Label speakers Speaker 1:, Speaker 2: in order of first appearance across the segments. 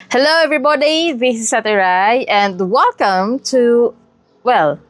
Speaker 1: Hello everybody, this is Saterai and welcome to,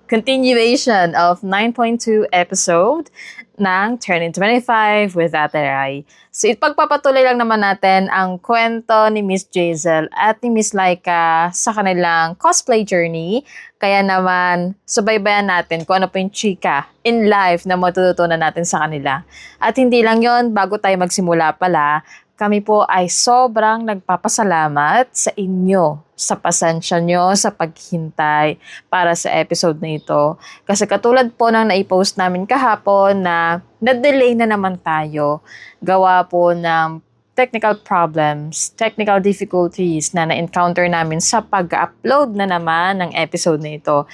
Speaker 1: continuation of 9.2 episode ng Turning 25 with Saterai. So ipagpapatuloy lang naman natin ang kwento ni Miss Jazel at ni Miss Laika sa kanilang cosplay journey. Kaya naman, subaybayan natin kung ano po yung chika in life na matututunan natin sa kanila. At hindi lang yon, bago tayo magsimula pala, kami po ay sobrang nagpapasalamat sa inyo, sa pasensya nyo, sa paghintay para sa episode na ito. Kasi katulad po ng naipost namin kahapon na na-delay na naman tayo, gawa po ng technical problems, technical difficulties na na-encounter namin sa pag-upload na naman ng episode na ito.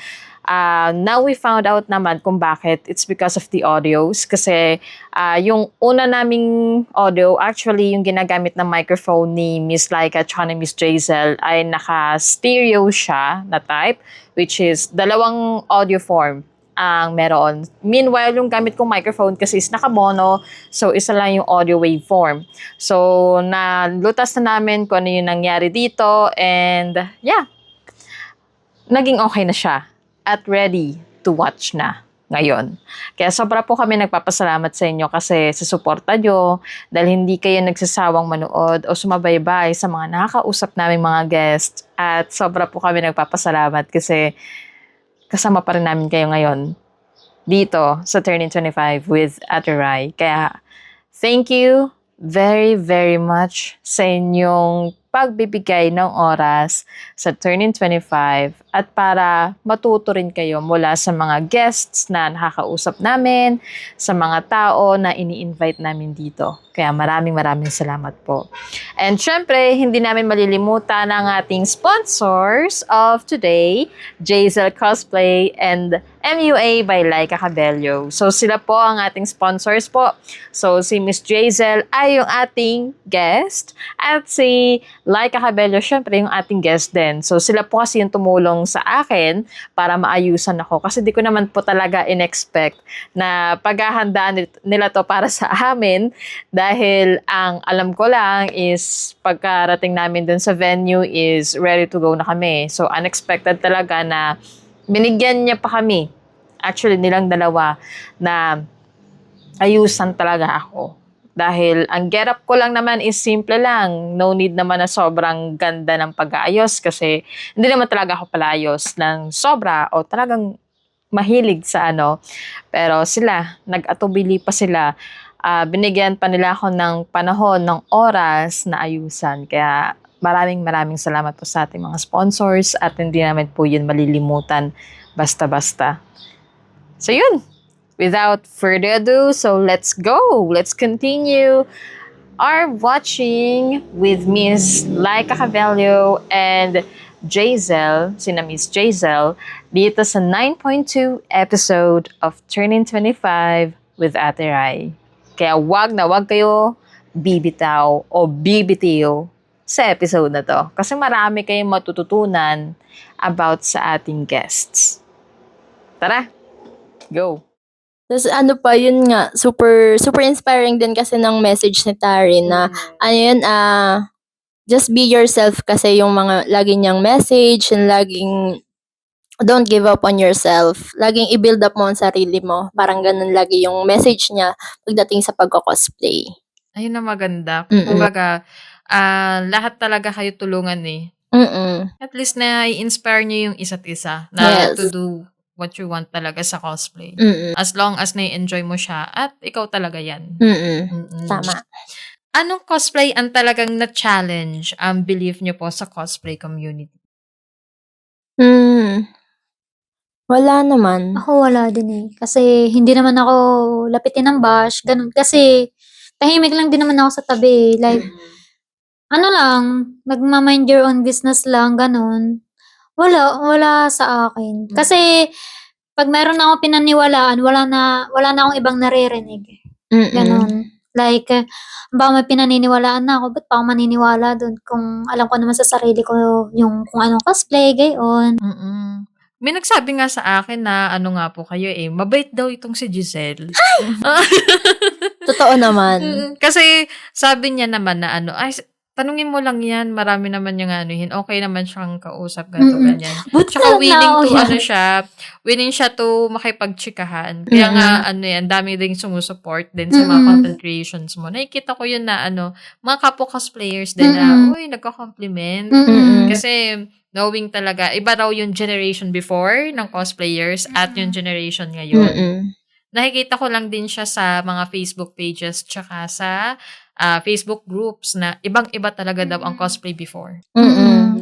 Speaker 1: Now we found out naman kung bakit. It's because of the audios. Kasi yung una naming audio, actually yung ginagamit na microphone ni Miss Laika at ni Miss Jazel ay naka-stereo siya na type, which is dalawang audio form ang meron. Meanwhile, yung gamit kong microphone kasi is naka-mono, so isa lang yung audio waveform. So, nalutas na namin kung ano yung nangyari dito and yeah, naging okay na siya at ready to watch na ngayon. Kaya sobra po kami nagpapasalamat sa inyo kasi sa suporta nyo dahil hindi kayo nagsasawang manood o sumabaybay sa mga nakakausap naming mga guests at sobra po kami nagpapasalamat kasi kasama pa rin namin kayo ngayon dito sa Turning 25 with Ate Rai. Kaya thank you very, very much sa inyong pagbibigay ng oras sa Turning 25 at para matuto rin kayo mula sa mga guests na nakakausap namin, sa mga tao na ini-invite namin dito. Kaya maraming salamat po. And syempre, hindi namin malilimutan ang ating sponsors of today, Jazel Cosplay and MUA by Laika Cabello. So sila po ang ating sponsors po. So si Miss Jazel ay yung ating guest at si Laika Cabello syempre yung ating guest din. So sila po kasi yung tumulong sa akin para maayusan ako kasi di ko naman po talaga in-expect na paghahandaan nila to para sa amin dahil ang alam ko lang is pagkarating namin dun sa venue is ready to go na kami. So unexpected talaga na binigyan niya pa kami, actually nilang dalawa, na ayusan talaga ako. Dahil ang get up ko lang naman is simple lang. No need naman na sobrang ganda ng pag-aayos kasi hindi naman talaga ako palayos ng sobra o talagang mahilig sa ano. Pero sila, nag-atubili pa sila. Binigyan pa nila ako ng panahon, ng oras na ayusan. Kaya maraming salamat po sa ating mga sponsors at hindi namin po yun malilimutan basta-basta. So yun, without further ado, so let's go. Let's continue our watching with Miss Laika Cabello and Jazel, sina Miss Jazel, dito sa 9.2 episode of Turning 25 with Ate Rai. Kaya wag kayo bibitaw o bibitiw sa episode na to. Kasi marami kayong matututunan about sa ating guests. Tara, go!
Speaker 2: Tapos ano pa, yun nga, super inspiring din kasi ng message ni Tari na, just be yourself kasi yung mga lagi niyang message, and laging don't give up on yourself. Laging i-build up mo ang sarili mo. Parang ganun lagi yung message niya pagdating sa pagko-cosplay.
Speaker 1: Ayun na maganda.
Speaker 2: Mm-mm.
Speaker 1: Kumbaga, lahat talaga kayo tulungan eh. At least na i-inspire niyo yung isa't isa na
Speaker 2: Yes.
Speaker 1: to do what you want talaga sa cosplay.
Speaker 2: Mm-mm.
Speaker 1: As long as na-enjoy mo siya at ikaw talaga yan.
Speaker 2: Tama.
Speaker 1: Anong cosplay ang talagang na-challenge ang belief niyo po sa cosplay community?
Speaker 2: Wala naman.
Speaker 3: Ako wala din eh. Kasi hindi naman ako lapitin ng bash, ganun. Kasi tahimik lang din naman ako sa tabi. Like, ano lang, nagma-mind your own business lang, ganun. Wala sa akin. Kasi pag meron na akong pinaniwalaan, wala na akong ibang naririnig. Ganun. Like, baka may pinaniniwalaan na ako, ba't pa ako maniniwala dun? Kung alam ko naman sa sarili ko yung kung anong cosplay, gayon.
Speaker 1: May nagsabi nga sa akin na ano nga po kayo eh, mabait daw itong si Giselle.
Speaker 2: Totoo naman.
Speaker 1: Kasi sabi niya naman na ano, ay, tanungin mo lang yan, marami naman yung anuhin. Okay naman siyang kausap, ganito,
Speaker 3: Mm-mm.
Speaker 1: ganyan.
Speaker 3: Buti
Speaker 1: Tsaka
Speaker 3: na
Speaker 1: willing siya to makipagtsikahan. Kaya nga, dami ding sumusupport din sa mga
Speaker 3: Mm-mm.
Speaker 1: content creations mo. Nakikita ko yun na, mga kapwa cosplayers din na,
Speaker 3: Mm-mm.
Speaker 1: uy, nagko-compliment.
Speaker 3: Mm-mm.
Speaker 1: Kasi, knowing talaga, iba raw yung generation before ng cosplayers at yung generation ngayon. Nakikita ko lang din siya sa mga Facebook pages tsaka sa Facebook groups na ibang-iba talaga daw ang cosplay before.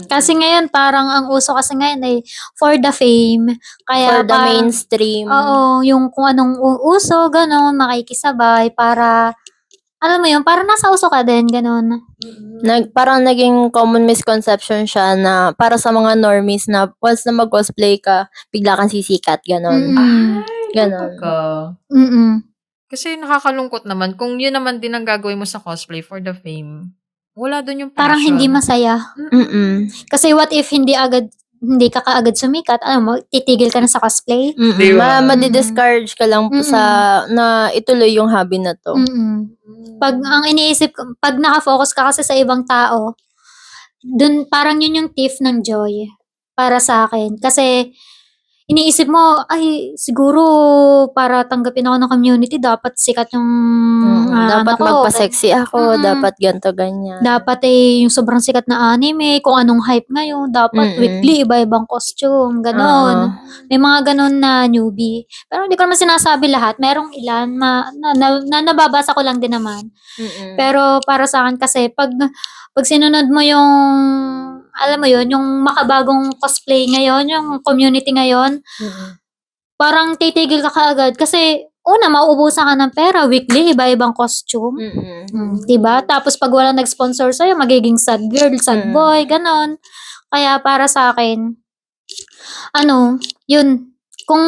Speaker 3: Kasi ngayon, parang ang uso kasi ngayon ay for the fame.
Speaker 2: For
Speaker 3: Kaya
Speaker 2: the mainstream.
Speaker 3: Oo, yung kung anong uso, gano'n, makikisabay para, alam mo yun, para nasa uso ka din, gano'n.
Speaker 2: Parang naging common misconception siya na para sa mga normies na once na mag-cosplay ka, bigla kang sisikat, ganon. Ganon.
Speaker 1: Kasi nakakalungkot naman. Kung yun naman din ang gagawin mo sa cosplay for the fame, wala dun yung passion.
Speaker 3: Parang hindi masaya. Kasi what if hindi ka kaagad sumikat, alam mo, titigil ka na sa cosplay?
Speaker 1: Diba?
Speaker 2: Madi-discourage ka lang sa na ituloy yung hobby na to.
Speaker 3: Pag ang iniisip ko, pag nakafocus ka kasi sa ibang tao, dun parang yun yung thief ng joy para sa akin. Kasi iniisip mo, ay, siguro para tanggapin ako ng community, dapat sikat yung
Speaker 2: dapat magpa-sexy ako,
Speaker 3: Mm.
Speaker 2: dapat ganto ganyan.
Speaker 3: dapat yung sobrang sikat na anime, kung anong hype ngayon, dapat weekly iba-ibang costume, ganon. May mga ganon na newbie. Pero hindi ko naman sinasabi lahat. Merong ilan na nababasa ko lang din naman. Pero para sa akin kasi, pag sinunod mo yung, alam mo yun, yung makabagong cosplay ngayon, yung community ngayon, parang titigil ka kaagad kasi una, mauubusan ka ng pera, weekly, iba-ibang costume. Diba? Tapos pag walang nag-sponsor sa'yo, magiging sad girl, sad boy, ganon. Kaya para sa akin, yun, kung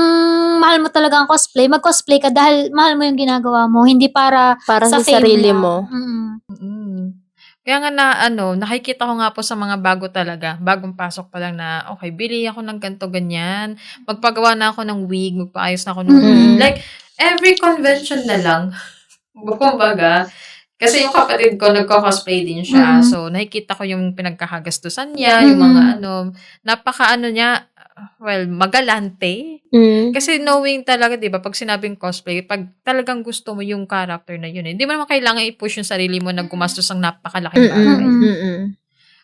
Speaker 3: mahal mo talaga ang cosplay, mag-cosplay ka dahil mahal mo yung ginagawa mo, hindi para
Speaker 2: sa
Speaker 3: fame
Speaker 2: sarili
Speaker 3: lang.
Speaker 2: mo.
Speaker 1: Kaya nga nakikita ko nga po sa mga bago talaga, bagong pasok pa lang na, okay, bili ako ng ganito, ganyan. Magpagawa na ako ng wig, magpaayos na ako ng wig. Like, every convention na lang. Kumbaga, kasi yung kapatid ko, nagko-cosplay din siya. So, nakikita ko yung pinagkakagastusan niya, yung mga niya, magalante. Kasi knowing talaga, di ba, pag sinabing cosplay, pag talagang gusto mo yung character na yun, hindi mo naman kailangan i-push yung sarili mo na gumastos ng napakalaking bagay.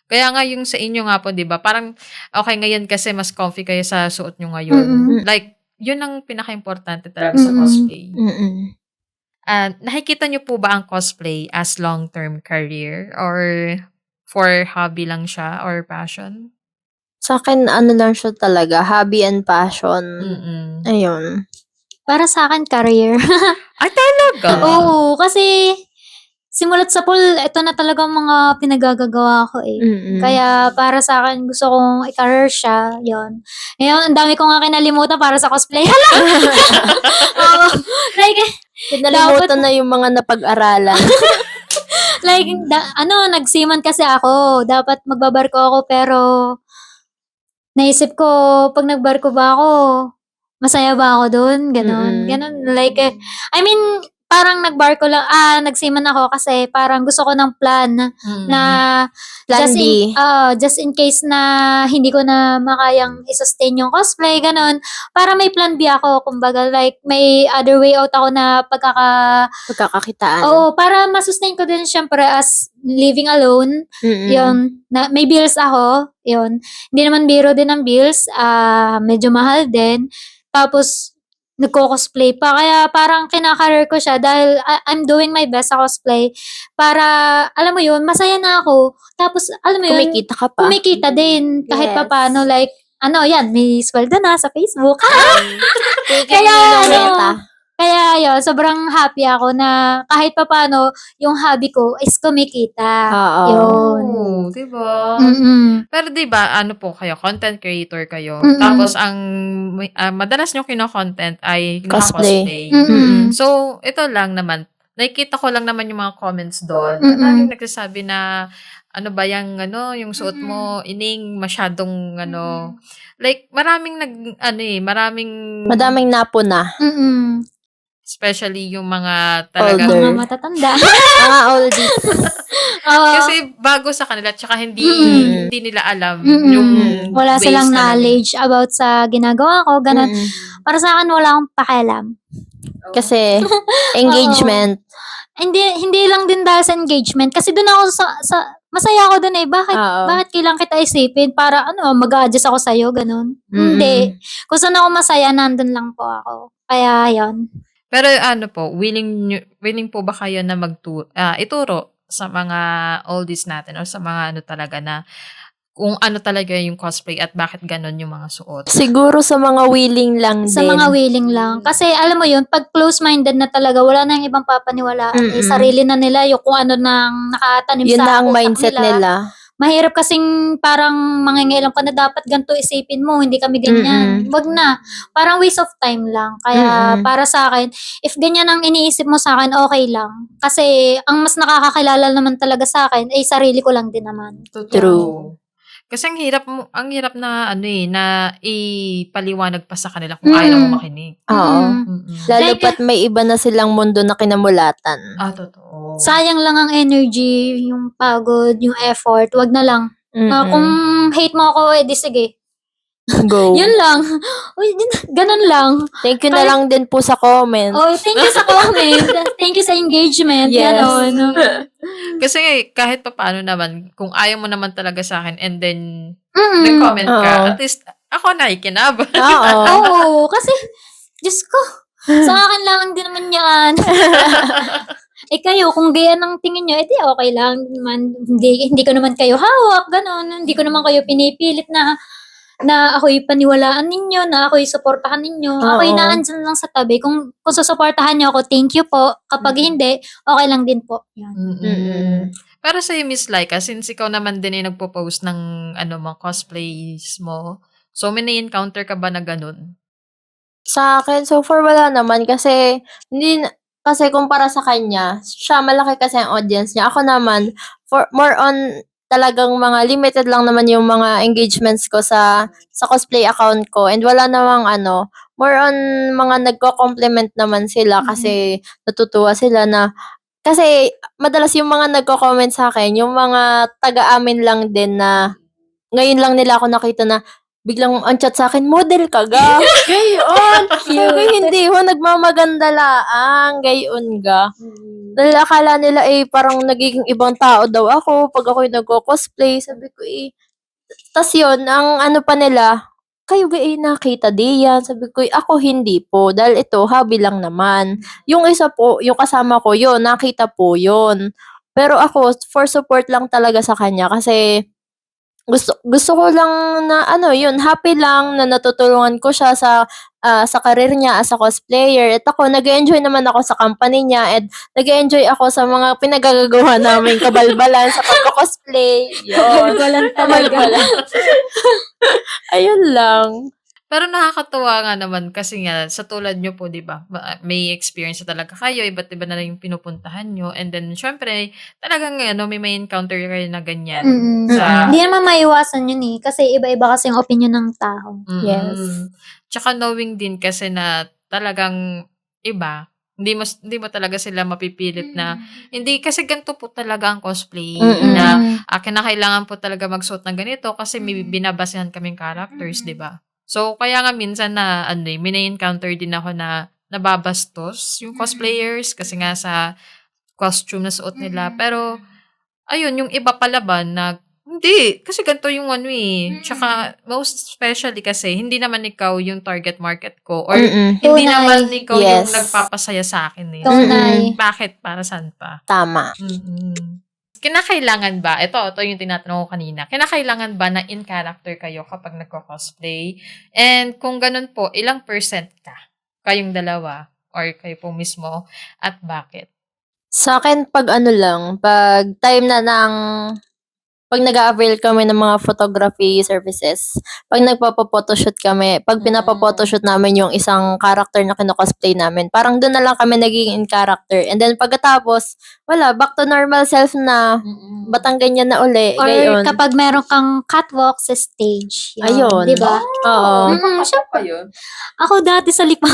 Speaker 1: Kaya nga yung sa inyo nga po, di ba, parang, okay, ngayon kasi mas comfy kayo sa suot nyo ngayon. Like, yun ang pinaka-importante talaga sa cosplay. Nakikita nyo po ba ang cosplay as long-term career or for hobby lang siya or passion?
Speaker 2: Sa akin, lang siya talaga, hobby and passion. Ayun.
Speaker 3: Para sa akin, career.
Speaker 1: Ay, talaga?
Speaker 3: Oo, kasi simulat sa pool, ito na talaga mga pinagagagawa ko eh. Kaya para sa akin, gusto kong i-career siya. Yun. Ngayon, ang dami ko nga kinalimutan para sa cosplay. Oo. Like,
Speaker 2: Kinalimutan na yung mga napag-aralan.
Speaker 3: like, nagsiman kasi ako. Dapat magbabarko ako, pero naisip ko, pag nagbarko ba ako, masaya ba ako doon? Ganon. Like, I mean, parang nagsiman ako kasi parang gusto ko ng plan na
Speaker 2: Plan B.
Speaker 3: just in case na hindi ko na makayang i-sustain yung cosplay, ganon. Para may plan B ako, kumbaga, like, may other way out ako na
Speaker 2: Pagkakakitaan.
Speaker 3: Oo, para masustain ko din syempre as living alone. Yun, may bills ako. Yun. Hindi naman biro din ang bills. Medyo mahal din. Tapos, nagko-cosplay pa. Kaya parang kinakareer ko siya dahil I'm doing my best sa cosplay. Para, alam mo yun, masaya na ako. Tapos, alam mo yun,
Speaker 2: Kumikita ka pa.
Speaker 3: kumikita din. Kahit
Speaker 2: Yes.
Speaker 3: papaano, like, yan, may sweldo na sa Facebook.
Speaker 2: Kaya,
Speaker 3: Kaya yun, sobrang happy ako na kahit papaano, yung hobby ko is kumikita.
Speaker 2: Oo.
Speaker 3: Yun.
Speaker 1: Diba? Pero diba, po kayo, content creator kayo. Tapos, ang madalas nyo kino-content ay
Speaker 2: Cosplay.
Speaker 1: cosplay. So, ito lang naman. Nakikita ko lang naman yung mga comments doon. Maraming nagsasabi na, ano ba yung suot mo, ining masyadong, like, maraming
Speaker 2: madaming napuna.
Speaker 1: Especially yung mga talagang
Speaker 2: Older.
Speaker 3: Mga matatanda.
Speaker 2: Oldies.
Speaker 3: Oo.
Speaker 1: kasi bago sa kanila tsaka hindi
Speaker 2: Mm.
Speaker 1: hindi nila alam
Speaker 3: Mm-mm.
Speaker 1: yung
Speaker 3: Wala
Speaker 1: ways
Speaker 3: silang
Speaker 1: talaga.
Speaker 3: knowledge about sa ginagawa ko, ganun.
Speaker 2: Mm-mm.
Speaker 3: Para sa akin, wala akong pakialam.
Speaker 2: Kasi, engagement.
Speaker 3: Hindi lang din dahil sa engagement. Kasi doon ako masaya ako doon eh.
Speaker 2: Oo.
Speaker 3: Bakit kailangan kita isipin? Para mag-a-adjust ako sa'yo, ganun.
Speaker 2: Mm-mm.
Speaker 3: Hindi. Kung saan ako masaya, nandun lang po ako. Kaya, yon.
Speaker 1: Pero ano po, willing po ba kayo na ituro sa mga oldies natin or sa mga ano talaga na kung ano talaga yung cosplay at bakit ganon yung mga suot?
Speaker 2: Siguro sa mga willing lang
Speaker 3: Sa
Speaker 2: din.
Speaker 3: mga willing lang. Kasi alam mo yun, pag close-minded na talaga, wala na yung ibang papaniwalaan.
Speaker 2: Mm-mm.
Speaker 3: Sarili na nila yung kung ano nang nakatanim
Speaker 2: Yun
Speaker 3: sa
Speaker 2: na ang
Speaker 3: utak
Speaker 2: mindset nila.
Speaker 3: Mahirap kasing parang mangingialam ka na dapat ganito isipin mo, hindi kami ganyan. Wag na. Parang waste of time lang. Kaya
Speaker 2: Mm-mm.
Speaker 3: para sa akin, if ganyan ang iniisip mo sa akin, okay lang. Kasi ang mas nakakakilala naman talaga sa akin ay sarili ko lang din naman.
Speaker 2: True.
Speaker 1: Kasi ang hirap na na ipaliwanag pa sa kanila kung ayaw mo makinig.
Speaker 2: Oo.
Speaker 3: Mm.
Speaker 2: Lalo
Speaker 3: Like,
Speaker 2: pat may iba na silang mundo na kinamulatan.
Speaker 1: Totoo.
Speaker 3: Sayang lang ang energy, yung pagod, yung effort. Wag na lang.
Speaker 2: Mm-mm.
Speaker 3: Kung hate mo ako, edi sige.
Speaker 2: Go.
Speaker 3: Yun lang. Uy, ganun lang.
Speaker 2: Thank you na
Speaker 3: Kahit-
Speaker 2: lang din po sa comment.
Speaker 3: Oh, thank you sa comment. Thank you sa engagement.
Speaker 2: Yes.
Speaker 3: Ganon.
Speaker 1: Kasi kahit pa paano naman, kung ayaw mo naman talaga sa akin and then
Speaker 3: Mm.
Speaker 1: nag-comment ka,
Speaker 2: Oo.
Speaker 1: at least ako nakikinabang.
Speaker 2: Oo.
Speaker 3: Oo, kasi, Diyos ko, sa akin lang din naman yan. Kayo, kung gaya ng tingin nyo, edi okay lang naman. Hindi ko naman kayo hawak, ganon. Hindi ko naman kayo pinipilit na ako'y paniwalaan ninyo, na ako'y suportahan ninyo. Ako'y
Speaker 2: Oo.
Speaker 3: naandyan lang sa tabi. Kung susuportahan nyo ako, thank you po. Kapag hindi, okay lang din po. Yan.
Speaker 2: Mm-mm.
Speaker 1: Para sa'yo, Miss Laika, since ikaw naman din ay nagpo-post ng mga cosplays mo, so may na-encounter ka ba na ganun?
Speaker 2: Sa akin, so far wala naman kasi kasi kumpara sa kanya, siya malaki kasi ang audience niya. Ako naman, for more on talagang mga limited lang naman yung mga engagements ko sa cosplay account ko and wala namang more on mga nagko-compliment naman sila kasi natutuwa sila na kasi madalas yung mga nagko-comment sa akin, yung mga taga-amin lang din na ngayon lang nila ako nakita na biglang ang chat sa akin, model ka ga. Gayon. Sabi, hindi ho, nagmamaganda laang. Gayon ga. Dahil akala nila parang nagiging ibang tao daw ako pag ako'y nagko-cosplay. Sabi ko tas yun, ang ano pa nila, kayo nakita di yan. Sabi ko, ako hindi po. Dahil ito, hobby lang naman. Yung isa po, yung kasama ko, yun, nakita po yun. Pero ako, for support lang talaga sa kanya kasi gusto ko lang na yun, happy lang na natutulungan ko siya sa career niya as a cosplayer. At ako, nag-enjoy naman ako sa company niya and nag-enjoy ako sa mga pinagagagawa namin kabalbalan sa pagko-cosplay. Yun.
Speaker 3: Kabalbalan talaga.
Speaker 2: Kabalbalan. Ayun lang.
Speaker 1: Pero nakakatuwa nga naman kasi nga sa tulad nyo po, 'di ba? May experience na talaga kayo, iba't iba na lang yung pinupuntahan nyo and then syempre, talagang may encounter kayo na ganyan.
Speaker 3: Hindi naman maiwasan yun kasi iba-iba kasi yung opinion ng tao.
Speaker 2: Yes.
Speaker 1: Tsaka knowing din kasi na talagang iba, hindi mo talaga sila mapipilit na hindi kasi ganito po talaga ang cosplay na kinakailangan po talaga magsuot ng ganito kasi may binabasehan kaming characters, 'di ba? So kaya nga minsan na may na-encounter din ako na nababastos yung cosplayers kasi nga sa costume na suot nila. Pero ayun, yung iba palaban na hindi, kasi ganito yung Tsaka most especially kasi hindi naman ikaw yung target market ko or hindi
Speaker 3: Tunay.
Speaker 1: naman ikaw yung
Speaker 2: Yes.
Speaker 1: nagpapasaya sa akin eh.
Speaker 3: Tunay.
Speaker 1: Bakit? Para saan pa?
Speaker 2: Tama.
Speaker 1: Kinakailangan ba, ito yung tinatanong ko kanina, kinakailangan ba na in character kayo kapag nagko-cosplay? And kung ganun po, ilang percent ka? Kayong dalawa? Or kayo po mismo? At bakit?
Speaker 2: Sa akin, pag pag time na ng pag nag-a-avail kami ng mga photography services, pag nagpapa-photoshoot kami, pag pinapa-photoshoot namin yung isang character na kino-cosplay namin, parang doon na lang kami naging in character. And then pagkatapos, wala, back to normal self na, batang ganyan na uli,
Speaker 3: Or
Speaker 2: gayon.
Speaker 3: kapag meron kang catwalk sa stage.
Speaker 2: Ayun.
Speaker 3: Di ba?
Speaker 2: Oo.
Speaker 3: Syempre.
Speaker 1: Ayun.
Speaker 3: Ako dati sa lipa.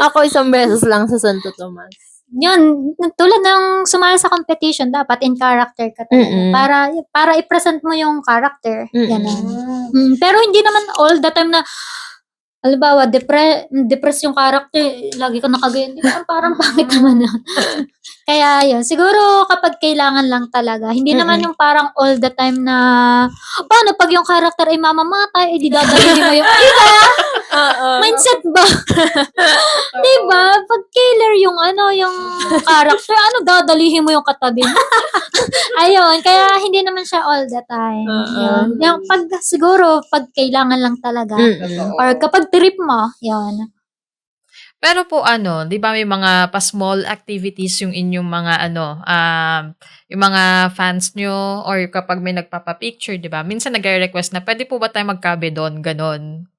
Speaker 2: Ako isang beses lang sa Santo Tomas.
Speaker 3: Yun, tulad ng sumali sa competition, dapat in character ka talaga.
Speaker 2: Mm-mm.
Speaker 3: Para i-present mo yung character.
Speaker 2: Mm-mm.
Speaker 3: Ganun. Pero hindi naman all the time na, halimbawa, depress yung character, lagi ko nakagayon. Di ba? Parang pangit naman yun. Kaya yun, siguro kapag kailangan lang talaga, hindi naman yung parang all the time na, paano pag yung character ay mamamatay, di dadalhin mo yung, mindset ba? Diba? Pag killer yung yung character, dadalihin mo yung katabi mo? Ayun, kaya hindi naman siya all the time. Yun. Yung siguro, pag kailangan lang talaga. Or kapag trip mo, yun.
Speaker 1: Pero po di ba may mga pa-small activities yung inyong mga yung mga fans nyo or kapag may nagpapa-picture, di ba? Minsan nagre-request na, pwede po ba tayo magkabe doon? Ganon.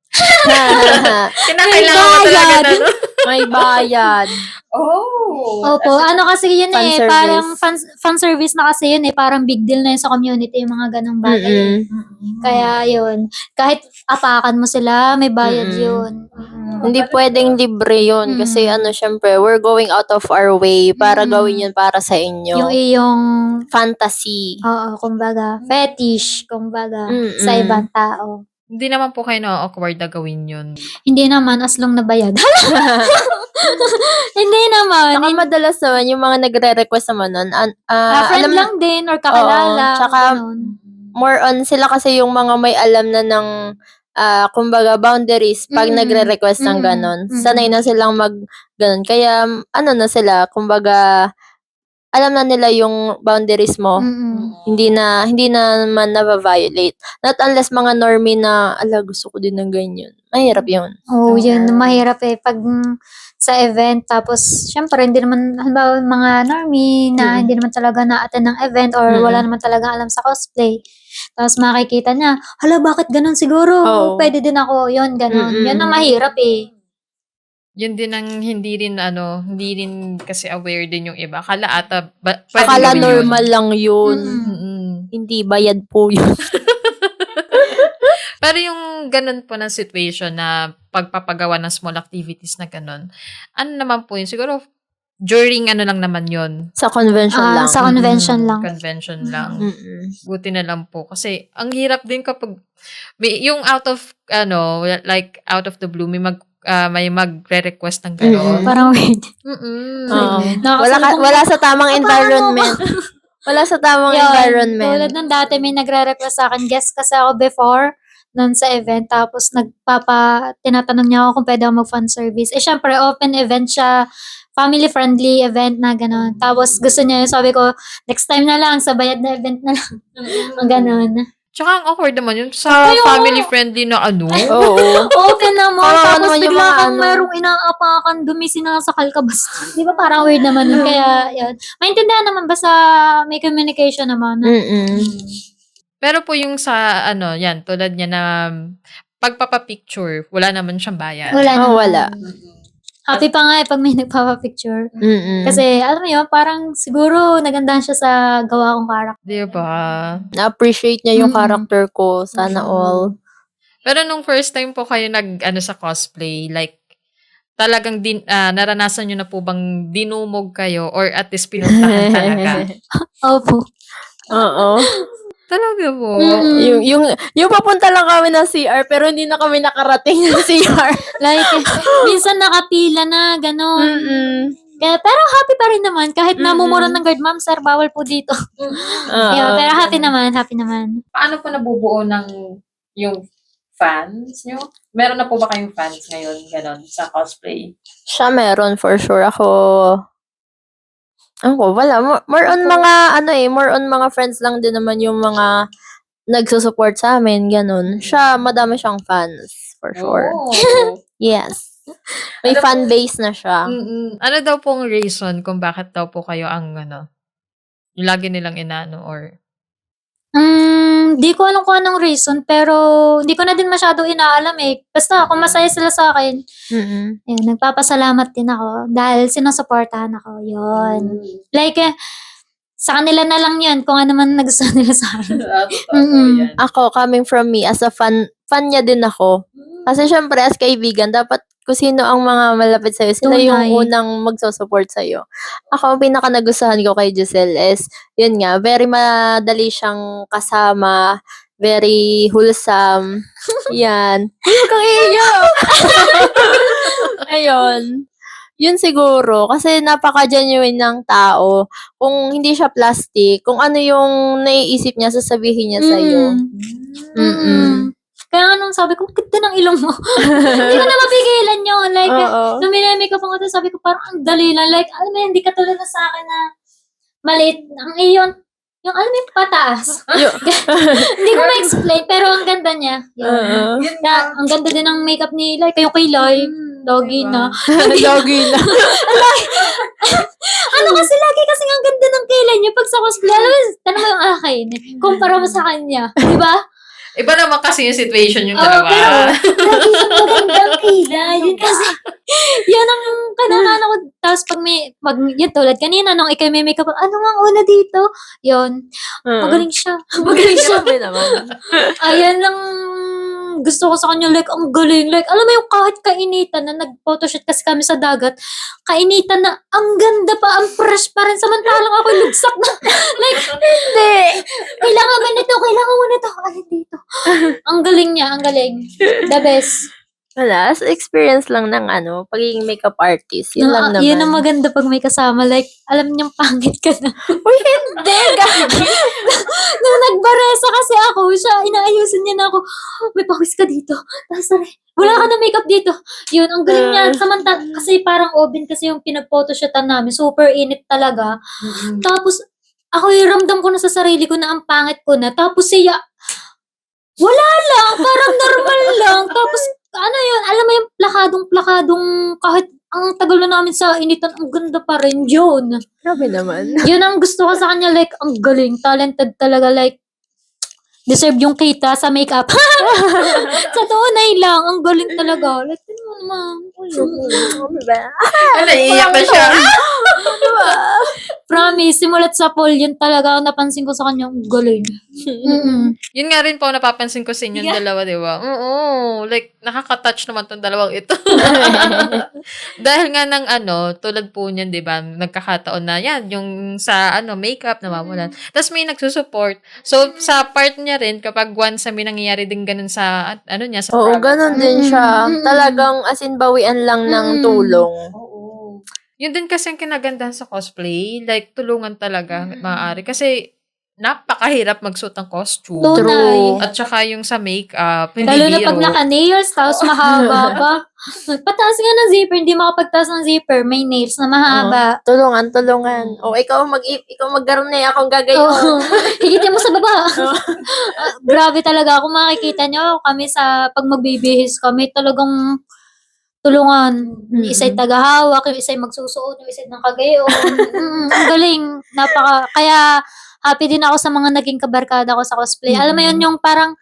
Speaker 1: Kinakailangan mo talaga na, no?
Speaker 2: May bayad.
Speaker 3: Opo, kasi yun
Speaker 2: Fan service.
Speaker 3: parang fan service na kasi yun parang big deal na yun sa community, yung mga ganong bagay. Kaya yun, kahit apakan mo sila, may bayad yun.
Speaker 2: Hindi pwedeng libre yun. Kasi syempre, we're going out of our way para gawin yun para sa inyo.
Speaker 3: Yung iyong,
Speaker 2: Fantasy.
Speaker 3: kumbaga, fetish, kumbaga, sa ibang tao.
Speaker 1: Hindi naman po kayo na-awkward na gawin yun.
Speaker 3: Hindi naman, as long na bayad. Hindi naman.
Speaker 2: Saka madalas naman, yung mga nagre-request naman nun,
Speaker 3: Friend lang din, or kakilala.
Speaker 2: Oo, tsaka,
Speaker 3: ganun.
Speaker 2: more on sila kasi yung mga may alam na ng kumbaga boundaries pag nagre-request ng ganon. Sanay na silang ganon. Kaya na sila, kumbaga alam na nila yung boundaries mo. Hindi na naman na-violate. Not unless mga normie na gusto ko din ng ganyan. Mahirap yun.
Speaker 3: Yun, mahirap pag sa event, tapos syempre hindi naman, halimbawa mga normie na hindi naman talaga na-attend ng event or wala naman talaga alam sa cosplay. Tapos makikita niya, bakit ganun siguro? Pwede din ako, yun, ganun. Yun ang mahirap
Speaker 1: Yun din ang hindi rin kasi aware din yung iba. Akala pwede
Speaker 2: Akala
Speaker 1: gawin
Speaker 2: normal lang yun. Hindi, bayad po yun.
Speaker 1: Pero yung ganun po na situation na pagpapagawa ng small activities na ganun, naman po yun? Siguro, during lang naman yun.
Speaker 2: Sa convention lang.
Speaker 3: Sa convention lang.
Speaker 1: Convention lang. Buti na lang po. Kasi, ang hirap din kapag, yung out of the blue, may magre-request ng gano'n.
Speaker 3: Parang weird.
Speaker 2: Wala sa tamang environment. Wala sa tamang environment.
Speaker 3: Tulad ng dati, may nagre-request sa akin. Guest kasi ako before, nun sa event. Tapos, tinatanong niya ako kung pwede ako mag-fan service. Syempre, open event siya. Family-friendly event na gano'n. Tapos, gusto niya, sabi ko, next time na lang, sa bayad na event na lang. Ang gano'n.
Speaker 1: Tsaka ang awkward naman yun sa family-friendly na
Speaker 2: Oo.
Speaker 3: Open naman.
Speaker 2: Kawawa
Speaker 3: Tapos
Speaker 2: naman yung
Speaker 3: bigla
Speaker 2: mga
Speaker 3: kang merong inaapakan, dumi sinasakal ka basta. Di ba parang weird naman yun? Kaya, yun. Maintindihan naman, basta may communication naman.
Speaker 1: Pero po yung sa, yan, tulad niya na pagpapapicture, wala naman siyang bayad.
Speaker 3: Wala naman.
Speaker 2: Wala.
Speaker 3: Happy pa nga pag may nagpapapicture. Kasi, alam mo yun, parang siguro nagandahan siya sa gawa kong character.
Speaker 1: Di ba?
Speaker 2: Na-appreciate niya yung character ko. Sana all.
Speaker 1: Pero nung first time po kayo sa cosplay, like, talagang naranasan nyo na po bang dinumog kayo or at least pinuntahan talaga?
Speaker 3: Opo.
Speaker 2: Oo.
Speaker 1: Talaga po?
Speaker 2: Yung papunta lang kami ng CR pero hindi na kami nakarating ng CR.
Speaker 3: Like, minsan nakapila na, gano'n. Kaya, pero happy pa rin naman. Kahit namumura ng guard, ma'am, sir, bawal po dito. Pero happy naman.
Speaker 1: Paano po nabubuo yung fans nyo? Meron na po ba kayong fans ngayon, ganon, sa cosplay?
Speaker 2: Siya meron, for sure. Wala. More on mga friends lang din naman yung mga nagsusupport sa amin, ganun. Siya, madami siyang fans, for sure. Yes. May fan base na siya.
Speaker 1: Ano daw pong reason kung bakit daw po kayo ang yung lagi nilang or
Speaker 3: Di ko alam kung anong reason, pero hindi ko na din masyado inaalam eh. Basta kung masaya sila sa akin, ayun, nagpapasalamat din ako dahil sinusuportahan ako. Yun. Like, sa kanila na lang yan kung ano man nagustuhan nila sa akin.
Speaker 2: Ako, coming from me, as a fan niya din ako. Kasi syempre, as kaibigan, dapat kung sino ang mga malapit sa'yo, sila yung
Speaker 3: Tunay.
Speaker 2: unang magsusupport sa'yo. Ako, ang pinaka nagustuhan ko kay Giselle is, yun nga, very madali siyang kasama, very wholesome. Yan. Huwag kang iiyak! Ayun. Yun siguro, kasi napaka-genuine ng tao. Kung hindi siya plastic, kung ano yung naiisip niya, sasabihin niya sa'yo.
Speaker 3: Kaya nga nung sabi ko, ganda ng ilong mo. Hindi ko na mapigilan yun. Like,
Speaker 2: Oo.
Speaker 3: nung minamake up ako, tapos sabi ko, parang ang dali lang. Like, alam mo yun, hindi ka tulad na sa akin na maliit. Ang iyon, yung alam mo yung pataas. Hindi ko ma-explain, pero ang ganda niya. Yun. Ang ganda din ng makeup ni Lai. Kayo kay Lai. Doggy na.
Speaker 2: Doggy na.
Speaker 3: Ano kasi lagi kasi ang ganda ng kilay niya pag sa cosplay. Alam mo, tanong mo yung akin. Kumpara mo sa kanya. Di ba?
Speaker 1: Iba naman kasi yung situation yung
Speaker 3: Oo,
Speaker 1: dalawa.
Speaker 3: pero lagi siyang magandang kilay. Yun kasi, yun ang kanakana ko. Tapos pag yun tulad kanina, nung ikaw may makeup, ano nga ang una dito? Yun. Magaling siya. Magaling siya.
Speaker 2: Grabe naman.
Speaker 3: Ayan lang gusto ko sa kanya, like, ang galing. Like, alam mo yung kahit kainitan na nag-photoshoot kasi kami sa dagat, kainitan na ang ganda pa, ang fresh pa rin. Samantalang ako lugsak na. Like, hindi. Kailangan mo nito, kailangan mo nito. Alin dito. Ang galing niya, ang galing. The best.
Speaker 2: Wala, as experience lang ng pagiging makeup artist. Yun lang naman.
Speaker 3: Yun ang maganda pag may kasama. Like, alam niyang pangit ka na.
Speaker 2: Uy, hindi! Gagi!
Speaker 3: Nung nagbaresa kasi ako, siya, inaayusin niya na ako, may pawis ka dito. Tapos, wala ka na makeup dito. Yun, ang galing niya. Kasi parang oven kasi yung pinag-photoshootan namin. Super init talaga. Tapos, ako yung ramdam ko na sa sarili ko na ang pangit ko na. Tapos siya, wala lang, parang normal lang. Tapos, ano yun, alam mo yung plakadong, kahit ang tagal na namin sa initan, ang ganda pa rin yun.
Speaker 2: Grabe naman.
Speaker 3: Yun ang gusto ko sa kanya, like, ang galing, talented talaga, like, deserve yung kita sa makeup. Sa tunay lang, ang galing talaga. Like, ano naman,
Speaker 1: Naiiyak na siya.
Speaker 3: promise, simulat sa poll, yun talaga ang napansin ko sa kanya, ang galing.
Speaker 1: Yun nga rin po, napapansin ko sa inyong dalawa, di ba? Oo, like, nakaka-touch naman tong dalawang ito. Dahil nga ng tulad po niyan, di ba, nagkakataon na yan, yung sa makeup, nawawalan. Tapos may nagsusupport. So, sa part niya rin, kapag once may nangyayari din ganun sa, niya, sa
Speaker 2: Oo,
Speaker 1: product.
Speaker 2: ganun din siya. Talagang as in bawian lang ng tulong.
Speaker 1: Yun din kasi ang kinagandahan sa cosplay. Like, tulungan talaga, maaari. Kasi, napakahirap magsuot ng costume.
Speaker 3: Tunay.
Speaker 1: At saka yung sa makeup, hindi
Speaker 3: Lalo na
Speaker 1: biro.
Speaker 3: pag naka-nails, tapos mahaba pa. Pataas nga ng zipper, hindi makapagtaas ng zipper. May nails na mahaba.
Speaker 2: Tulungan. O, ikaw maggarne, akong gagayon.
Speaker 3: Oo. Higitin mo sa baba. Grabe talaga. Kung makikita nyo, kami pag magbibihis kami, talagang tulungan. Yung isa'y tagahawak, yung isa'y magsusuot, yung isa'y ng kagayon. Ang galing. Kaya happy din ako sa mga naging kabarkada ko sa cosplay. Alam mo yun, yung parang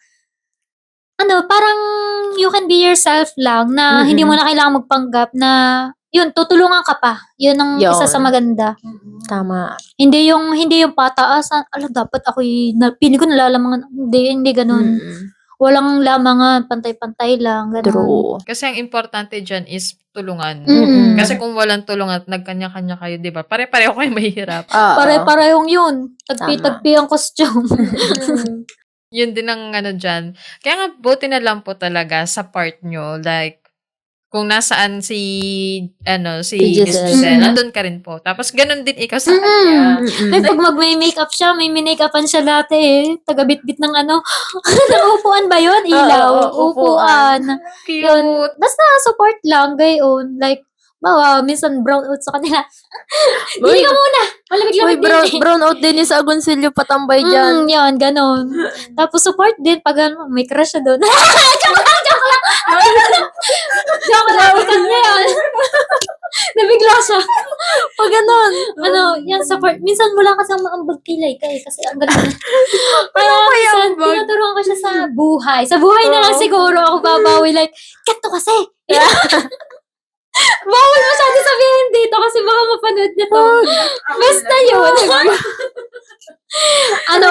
Speaker 3: you can be yourself lang na hindi mo na kailangan magpanggap na yun, tutulungan ka pa. Yun ang isa sa maganda.
Speaker 2: Tama.
Speaker 3: Hindi yung pataasan. Dapat pili ko nalalamangan. Hindi ganun. Walang lamangan, pantay-pantay lang. Ganun.
Speaker 2: True.
Speaker 1: Kasi ang importante dyan is tulungan.
Speaker 3: Mm-mm.
Speaker 1: Kasi kung walang tulungan at nagkanya-kanya kayo, di ba? Pare-pareho kayo mahirap.
Speaker 3: Pare-parehong yun. Tagpi-tagpi ang costume.
Speaker 1: Yun din ang dyan. Kaya nga, buti na lang po talaga sa part nyo. Like, kung nasaan si Miss
Speaker 2: Giselle.
Speaker 1: Giselle, nandun ka rin po. Tapos, ganun din ikaw sa kanya.
Speaker 3: Like, pag mag-makeup siya, may make-upan siya dati eh. Tagabit-bit ng ng upuan ba yun? Ilaw.
Speaker 2: Oo,
Speaker 3: upuan.
Speaker 1: Cute.
Speaker 3: Yun. Basta support lang, gayon. Like, minsan brown out sa kanila. Dili ka muna! Malamig lang
Speaker 2: Uy,
Speaker 3: din.
Speaker 2: brown out din yung sa Agoncillo patambay dyan.
Speaker 3: Yan, ganon. Tapos support din pag may crush siya doon. Joke lang! Joke lang, ikat niya yan. Nabigla siya.
Speaker 2: Pag ganun.
Speaker 3: Yan sa minsan wala kasi ang maambag kilay ka kasi ang galing na. Kaya minsan, tinuturuan ko siya sa buhay. Sa buhay na lang siguro ako babawi like, kat to kasi. Bawal masyado sabihin dito kasi baka mapanood niya to. Basta yun.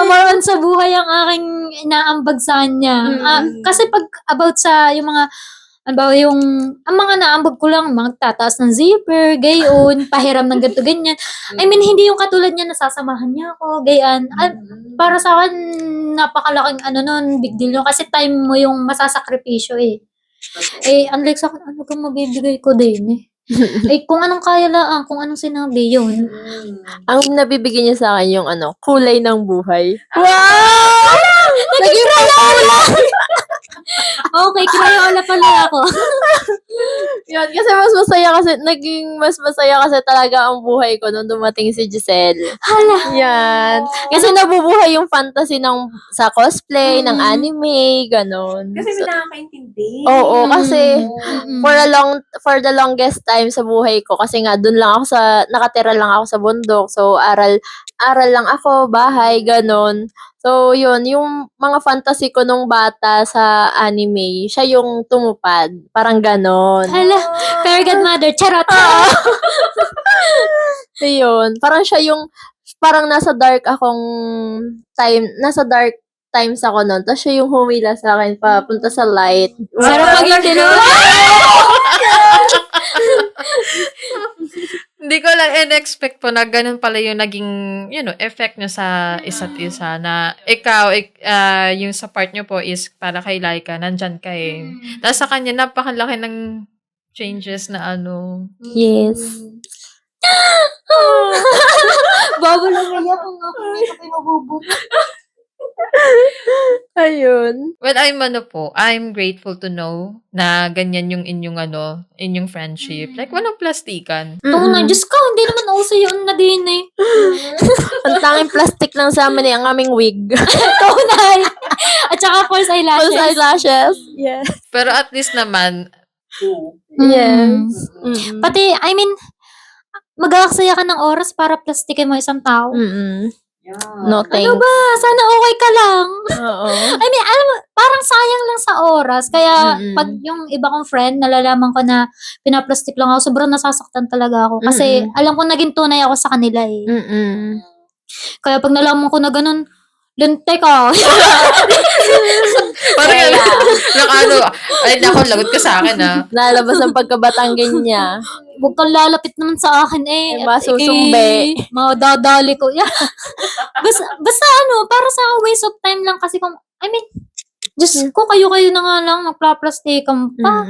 Speaker 3: More on sa buhay ang aking inaambag sa kanya. Kasi pag about sa yung mga ang mga naambag ko lang, magtataas ng zipper, gayon, pahiram ng ganito, ganyan. I mean, hindi yung katulad niya, nasasamahan niya ako, gayan. Para sa akin, napakalaking nun, big deal yun. Kasi time mo yung masasakripisyo eh. Unlike sa akin, ano kang mabibigay ko din eh. Kung anong kaya lang, kung anong sinabi, yun.
Speaker 2: Ang nabibigyan niya sa akin yung kulay ng buhay. Wow! Naging Crayola!
Speaker 3: Okay, Crayola pala ako.
Speaker 2: Yun, kasi mas masaya kasi talaga ang buhay ko nung dumating si Giselle.
Speaker 3: Hala.
Speaker 2: Yan. Kasi nabubuhay yung fantasy sa cosplay, ng anime, ganon.
Speaker 4: Kasi may nakakaintindi.
Speaker 2: Oo, kasi for the longest time sa buhay ko, kasi nga nakatira lang ako sa bundok. So, aral lang ako, bahay, ganon. So, yun, yung mga fantasy ko nung bata sa anime, siya yung tumupad. Parang ganon.
Speaker 3: Hala, fairy godmother, charot.
Speaker 2: So, yun. Parang siya yung, parang nasa dark times ako nun. Tapos siya yung humila sa akin, papunta sa light.
Speaker 3: Sarap maging tinuro.
Speaker 1: Hindi ko lang in-expect po na ganun pala yung naging, effect nyo sa isa't isa na ikaw, yung sa part nyo po is para kay Laika, nandyan ka eh. Tapos sa kanya, napakalaki ng changes na
Speaker 2: Yes.
Speaker 3: Babo lang kaya kung ako may mabubuto.
Speaker 2: Ayun.
Speaker 1: Well, I'm grateful to know na ganyan yung inyong friendship. Like, walang plastikan.
Speaker 3: Tunay, Diyos ko, hindi naman uso yun na din eh.
Speaker 2: Ang tanging plastic lang sa amin ang aming wig.
Speaker 3: Tunay. At saka false eyelashes.
Speaker 2: False eyelashes. Yes.
Speaker 1: Pero at least naman,
Speaker 2: Yes.
Speaker 3: Pati, I mean, mag-aaksaya ka ng oras para plastikin mo isang tao.
Speaker 2: No thanks.
Speaker 3: Ano ba? Sana okay ka lang.
Speaker 2: Oo.
Speaker 3: I mean, alam mo, parang sayang lang sa oras. Kaya, pag yung iba kong friend, nalalaman ko na pinaplastic lang ako, sobrang nasasaktan talaga ako. Kasi, alam ko naging tunay ako sa kanila eh. Kaya pag nalaman ko na ganun, lente ka.
Speaker 1: parang lagot ka sa akin
Speaker 2: Lalabas ang pagkabatanggan niya.
Speaker 3: Huwag kang lalapit naman sa akin eh.
Speaker 2: Masusumbe.
Speaker 3: Madadali ko. Yeah. basta para sa waste of time lang kasi Diyos ko, kayo-kayo na nga lang, magplaplastikan pa.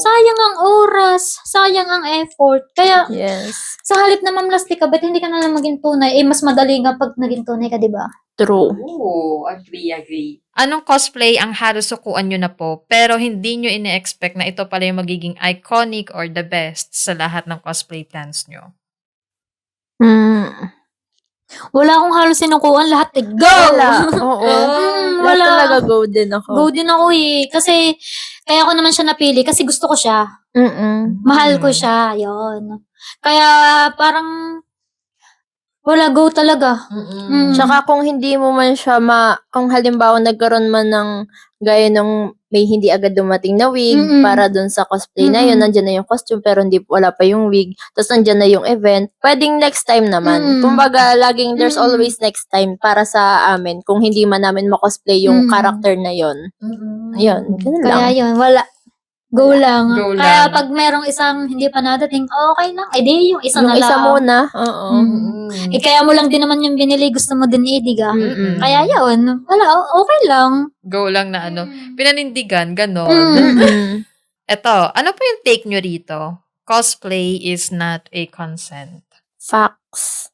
Speaker 3: Sayang ang oras, sayang ang effort. Kaya,
Speaker 2: Yes.
Speaker 3: sa halip na mamlastik ka, ba't hindi ka na lang maging tunay? Mas madali nga pag naging tunay ka, di ba?
Speaker 2: True.
Speaker 4: Oo, agree.
Speaker 1: anong cosplay ang halusukuan nyo na po, pero hindi nyo ine-expect na ito pala yung magiging iconic or the best sa lahat ng cosplay plans nyo?
Speaker 3: Wala akong halos sinukuan, lahat go!
Speaker 2: Wala. Oo.
Speaker 3: Wala.
Speaker 2: Talaga go din ako.
Speaker 3: Go din ako eh. Kasi, kaya ko naman siya napili kasi gusto ko siya. Mahal ko siya. Yon. Kaya, parang, wala, go talaga.
Speaker 2: Tsaka kung hindi mo man siya kung halimbawa nagkaroon man ng gaya nung may hindi agad dumating na wig para dun sa cosplay na yun, nandyan na yung costume pero wala pa yung wig, tapos nandyan na yung event, pwedeng next time naman. Kumbaga, laging there's always next time para sa amin kung hindi man namin ma-cosplay yung character na yun. Yun, ganun lang.
Speaker 3: Kaya yun, wala. Go lang.
Speaker 1: Go
Speaker 3: Kaya
Speaker 1: lang.
Speaker 3: pag merong isang hindi pa nadating, okay lang. Eh di, yung isa
Speaker 2: Yung
Speaker 3: na
Speaker 2: isa
Speaker 3: lang.
Speaker 2: muna, oo.
Speaker 3: Eh kaya mo lang din naman yung binili, gusto mo din eh, diga. Kaya yun, wala, okay lang.
Speaker 1: Go lang na pinanindigan, ganon. Eto, ano po yung take nyo rito? Cosplay is not a consent.
Speaker 2: Facts.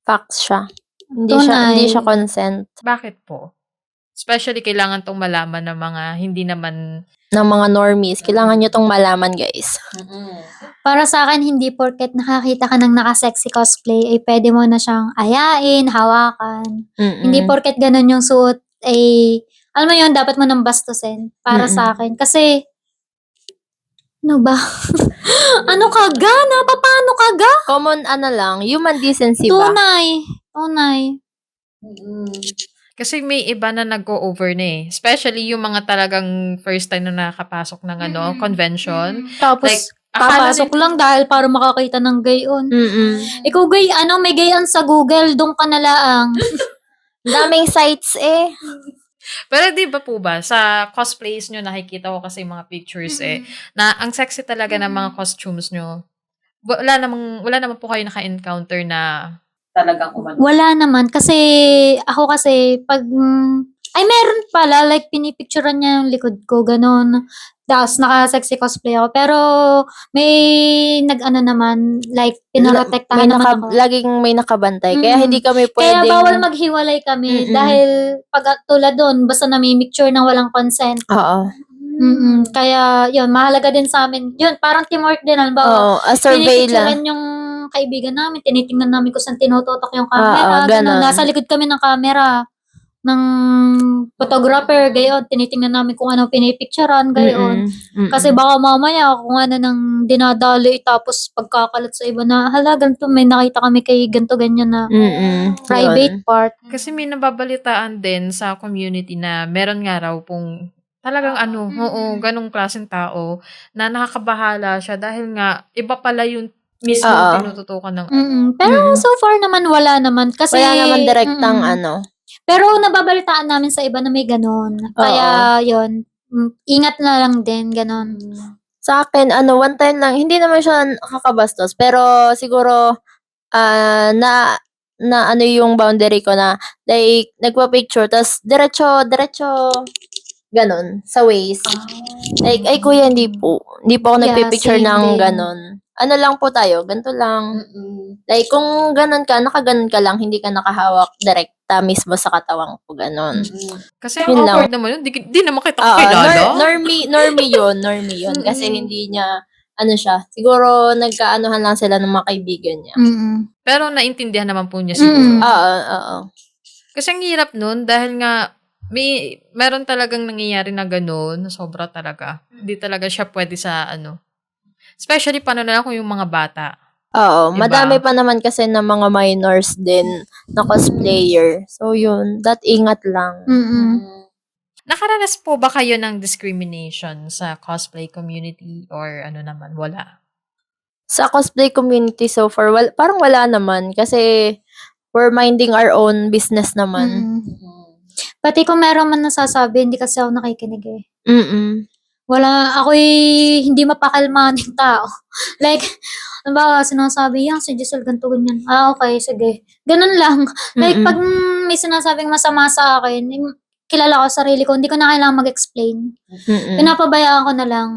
Speaker 2: Facts siya.
Speaker 3: Tunay.
Speaker 2: Hindi siya consent
Speaker 1: Bakit po? Especially kailangan tong malaman ng mga hindi naman
Speaker 2: ng mga normies. Kailangan nyo tong malaman, guys.
Speaker 3: Para sa akin, hindi porket nakakita ka ng nakasexy cosplay, ay pwede mo na siyang ayain, hawakan. Hindi porket ganun yung suot, ay, alam mo yun, dapat mo nang bastusin. Para sa akin. Kasi, Ano ba? Ano ka ga? Paano ka ga?
Speaker 2: Common lang, human decency ba?
Speaker 3: Tunay.
Speaker 1: Kasi may iba na nag-go-over na eh. Especially yung mga talagang first time na nakakapasok ng convention.
Speaker 3: Tapos,
Speaker 1: Like, akala
Speaker 3: papasok lang dahil para makakita ng gayon.
Speaker 2: Mm-mm.
Speaker 3: Ikaw gay, may gayan sa Google, doon ka na lang.
Speaker 2: Daming sites eh.
Speaker 1: Pero di ba po ba, sa cosplays nyo, nakikita ko kasi yung mga pictures na ang sexy talaga ng mga costumes nyo. Wala namang po kayo naka-encounter na
Speaker 4: Talagang umano.
Speaker 3: Wala naman, kasi ako pag, ay meron pala, like pinipicturean niya yung likod ko, ganun. Tapos naka-sexy cosplay ako. Pero may nag-ano naman, like pinoprotektahan naman ako.
Speaker 2: Laging may nakabantay. Kaya
Speaker 3: Mm.
Speaker 2: hindi kami
Speaker 3: Kaya
Speaker 2: pwedeng...
Speaker 3: bawal maghiwalay kami
Speaker 2: Mm-mm.
Speaker 3: dahil pag tulad doon, basta namimicture ng walang consent.
Speaker 2: Oo.
Speaker 3: Kaya yun, mahalaga din sa amin. Yun, parang teamwork din. Halimbawa,
Speaker 2: Oo, a survey lang.
Speaker 3: pinipicturean yung kaibigan namin, tinitingnan namin kung saan tinututok yung camera.
Speaker 2: Oo,
Speaker 3: Ganun.
Speaker 2: ganon.
Speaker 3: Nasa likod kami ng camera ng photographer, gayon. Tinitingnan namin kung ano pinipicturean, gayon. Kasi baka mamaya kung ano nang dinadali tapos pagkakalat sa iba na hala ganito may nakita kami kay ganto ganyan na private part.
Speaker 1: Kasi may nababalitaan din sa community na meron nga raw pong talagang ganong klaseng tao na nakakabahala siya dahil nga iba pala yung mismo tinututukan ng
Speaker 3: Pero so far naman wala naman kasi
Speaker 2: Wala naman direktang ano.
Speaker 3: Pero nababalitaan namin sa iba na may ganon. Kaya yun, ingat na lang din ganon.
Speaker 2: Sa akin, one time lang, hindi naman siya kakabastos, pero siguro, na ano yung boundary ko na, like, nagpa-picture, tas diretso, ganon, sa waist. Like, ay kuya, hindi po ako
Speaker 3: Yeah,
Speaker 2: nagpipicture
Speaker 3: same
Speaker 2: ng
Speaker 3: din.
Speaker 2: ganon. Ano lang po tayo, ganito lang. Like, kung ganon ka, nakaganon ka lang, hindi ka nakahawak direkta mismo sa katawang ko, ganon.
Speaker 1: Kasi
Speaker 2: Yun
Speaker 1: ang
Speaker 2: lang.
Speaker 1: awkward naman yun. Di naman kita kilala.
Speaker 2: Normie yun. Kasi hindi niya, siya, siguro nagkaanuhan lang sila ng mga kaibigan niya.
Speaker 1: Pero naintindihan naman po niya siguro.
Speaker 2: Oo.
Speaker 1: Kasi ang hirap nun dahil nga meron talagang nangyayari na gano'n, na sobra talaga. Hindi talaga siya pwede sa Especially paano na lang kung yung mga bata.
Speaker 2: Oo,
Speaker 1: Diba?
Speaker 2: madami pa naman kasi ng mga minors din na cosplayer. So yun, ingat lang.
Speaker 1: Nakaranas po ba kayo ng discrimination sa cosplay community or naman, wala?
Speaker 2: Sa cosplay community so far, parang wala naman kasi we're minding our own business naman.
Speaker 3: Pati kung meron man nasasabi, hindi kasi ako nakikinig eh.
Speaker 2: Mm-mm.
Speaker 3: Ako'y hindi mapakalmahan yung tao. Like, halimbawa, sinasabi, si Giselle ganito, ganyan. Okay, sige. Ganun lang. Like, pag may sinasabing masama sa akin, kilala ko sarili ko, hindi ko na kailangan mag-explain. Pinapabayaan ko na lang.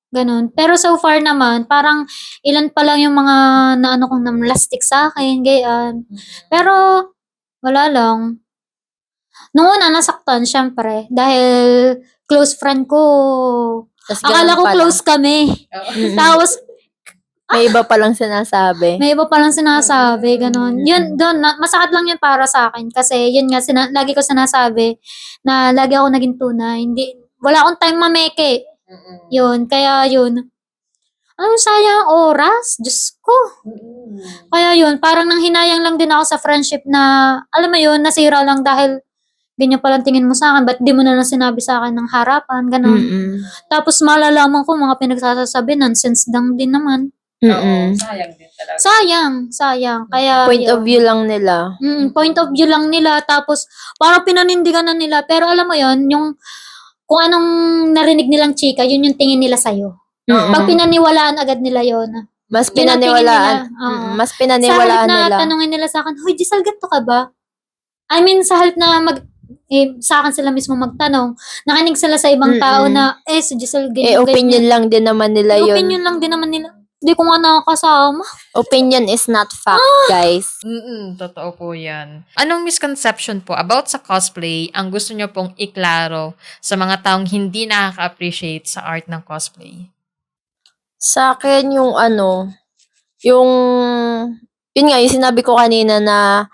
Speaker 3: Ganun. Pero so far naman, parang ilan pa lang yung mga naano kong namlastik sa akin, gayan. Pero, wala lang. Nung una, nasaktan, syempre. Dahil, close friend ko.
Speaker 2: Tas
Speaker 3: Akala
Speaker 2: ganun
Speaker 3: ko
Speaker 2: pala.
Speaker 3: close kami. Tapos,
Speaker 2: May iba palang sinasabi.
Speaker 3: may iba palang sinasabi, ganun. Yun, doon, masakit lang yun para sa akin. Kasi, yun nga, lagi ko sinasabi na lagi ako naging tunay. Wala akong time mameke. Yun, kaya yun. Sayang oras? Diyos ko. Kaya yun, parang nanghinayang lang din ako sa friendship na, alam mo yun, nasira lang dahil ganyan palang tingin mo sa akin, ba't di mo na lang sinabi sa akin ng harapan, ganun. Tapos malalaman ko mga pinagsasabi, nonsense lang din naman.
Speaker 4: Sayang din talaga.
Speaker 3: Sayang. Kaya,
Speaker 2: Point of view lang nila.
Speaker 3: Point of view lang nila, tapos parang pinanindigan na nila, pero alam mo yon yung kung anong narinig nilang chika, yun yung tingin nila sa'yo. Pag pinaniwalaan agad nila yon,
Speaker 2: Mas
Speaker 3: yun ang tingin
Speaker 2: pinaniwalaan.
Speaker 3: nila. Oo.
Speaker 2: Mas
Speaker 3: Sa halip
Speaker 2: pinaniwalaan
Speaker 3: na
Speaker 2: nila.
Speaker 3: tanungin nila sa akin, Hoy, Giselle, ganito ka ba? I mean, sa halip na sa akin sila mismo magtanong, nakinig sila sa ibang tao na, si Giselle, ganyan,
Speaker 2: Opinion lang din naman nila yun.
Speaker 3: Opinion lang din naman nila. Hindi ko nga nakakasama.
Speaker 2: Opinion is not fact, guys.
Speaker 1: Totoo po yan. Anong misconception po about sa cosplay ang gusto nyo pong iklaro sa mga taong hindi nakaka-appreciate sa art ng cosplay?
Speaker 2: Sa akin yung yun nga, yung sinabi ko kanina na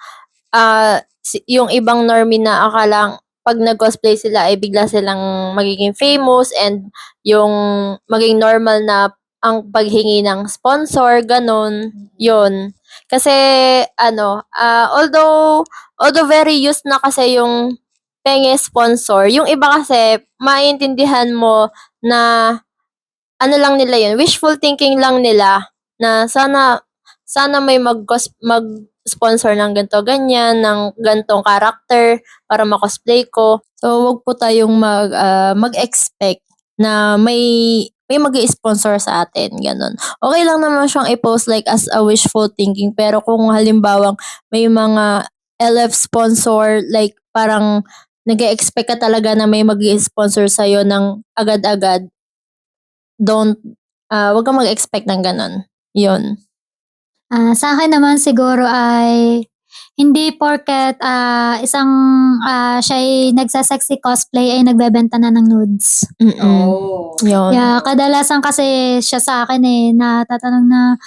Speaker 2: yung ibang normie na akalang pag nag-cosplay sila ay bigla silang magiging famous and yung maging normal na ang paghingi ng sponsor, ganun, yun. Kasi, although very used na kasi yung penge sponsor, yung iba kasi, maintindihan mo na, lang nila yun, wishful thinking lang nila, na sana may mag-sponsor ng ganito, ganyan, ng gantong character, para ma-cosplay ko. So, wag po tayong mag-expect na may mag-i-sponsor sa atin, ganun. Okay lang naman siyang i-post like as a wishful thinking, pero kung halimbawang may mga LF sponsor, like parang nag-expect ka talaga na may mag-i-sponsor sa'yo ng agad-agad, wag kang mag-expect ng ganun. Yun.
Speaker 3: Sa akin naman siguro ay hindi porket isang siya'y nagsasexy cosplay ay nagbebenta na ng nudes.
Speaker 4: Oh.
Speaker 2: Yun.
Speaker 3: Yeah, kadalasan kasi siya sa akin natatanong na,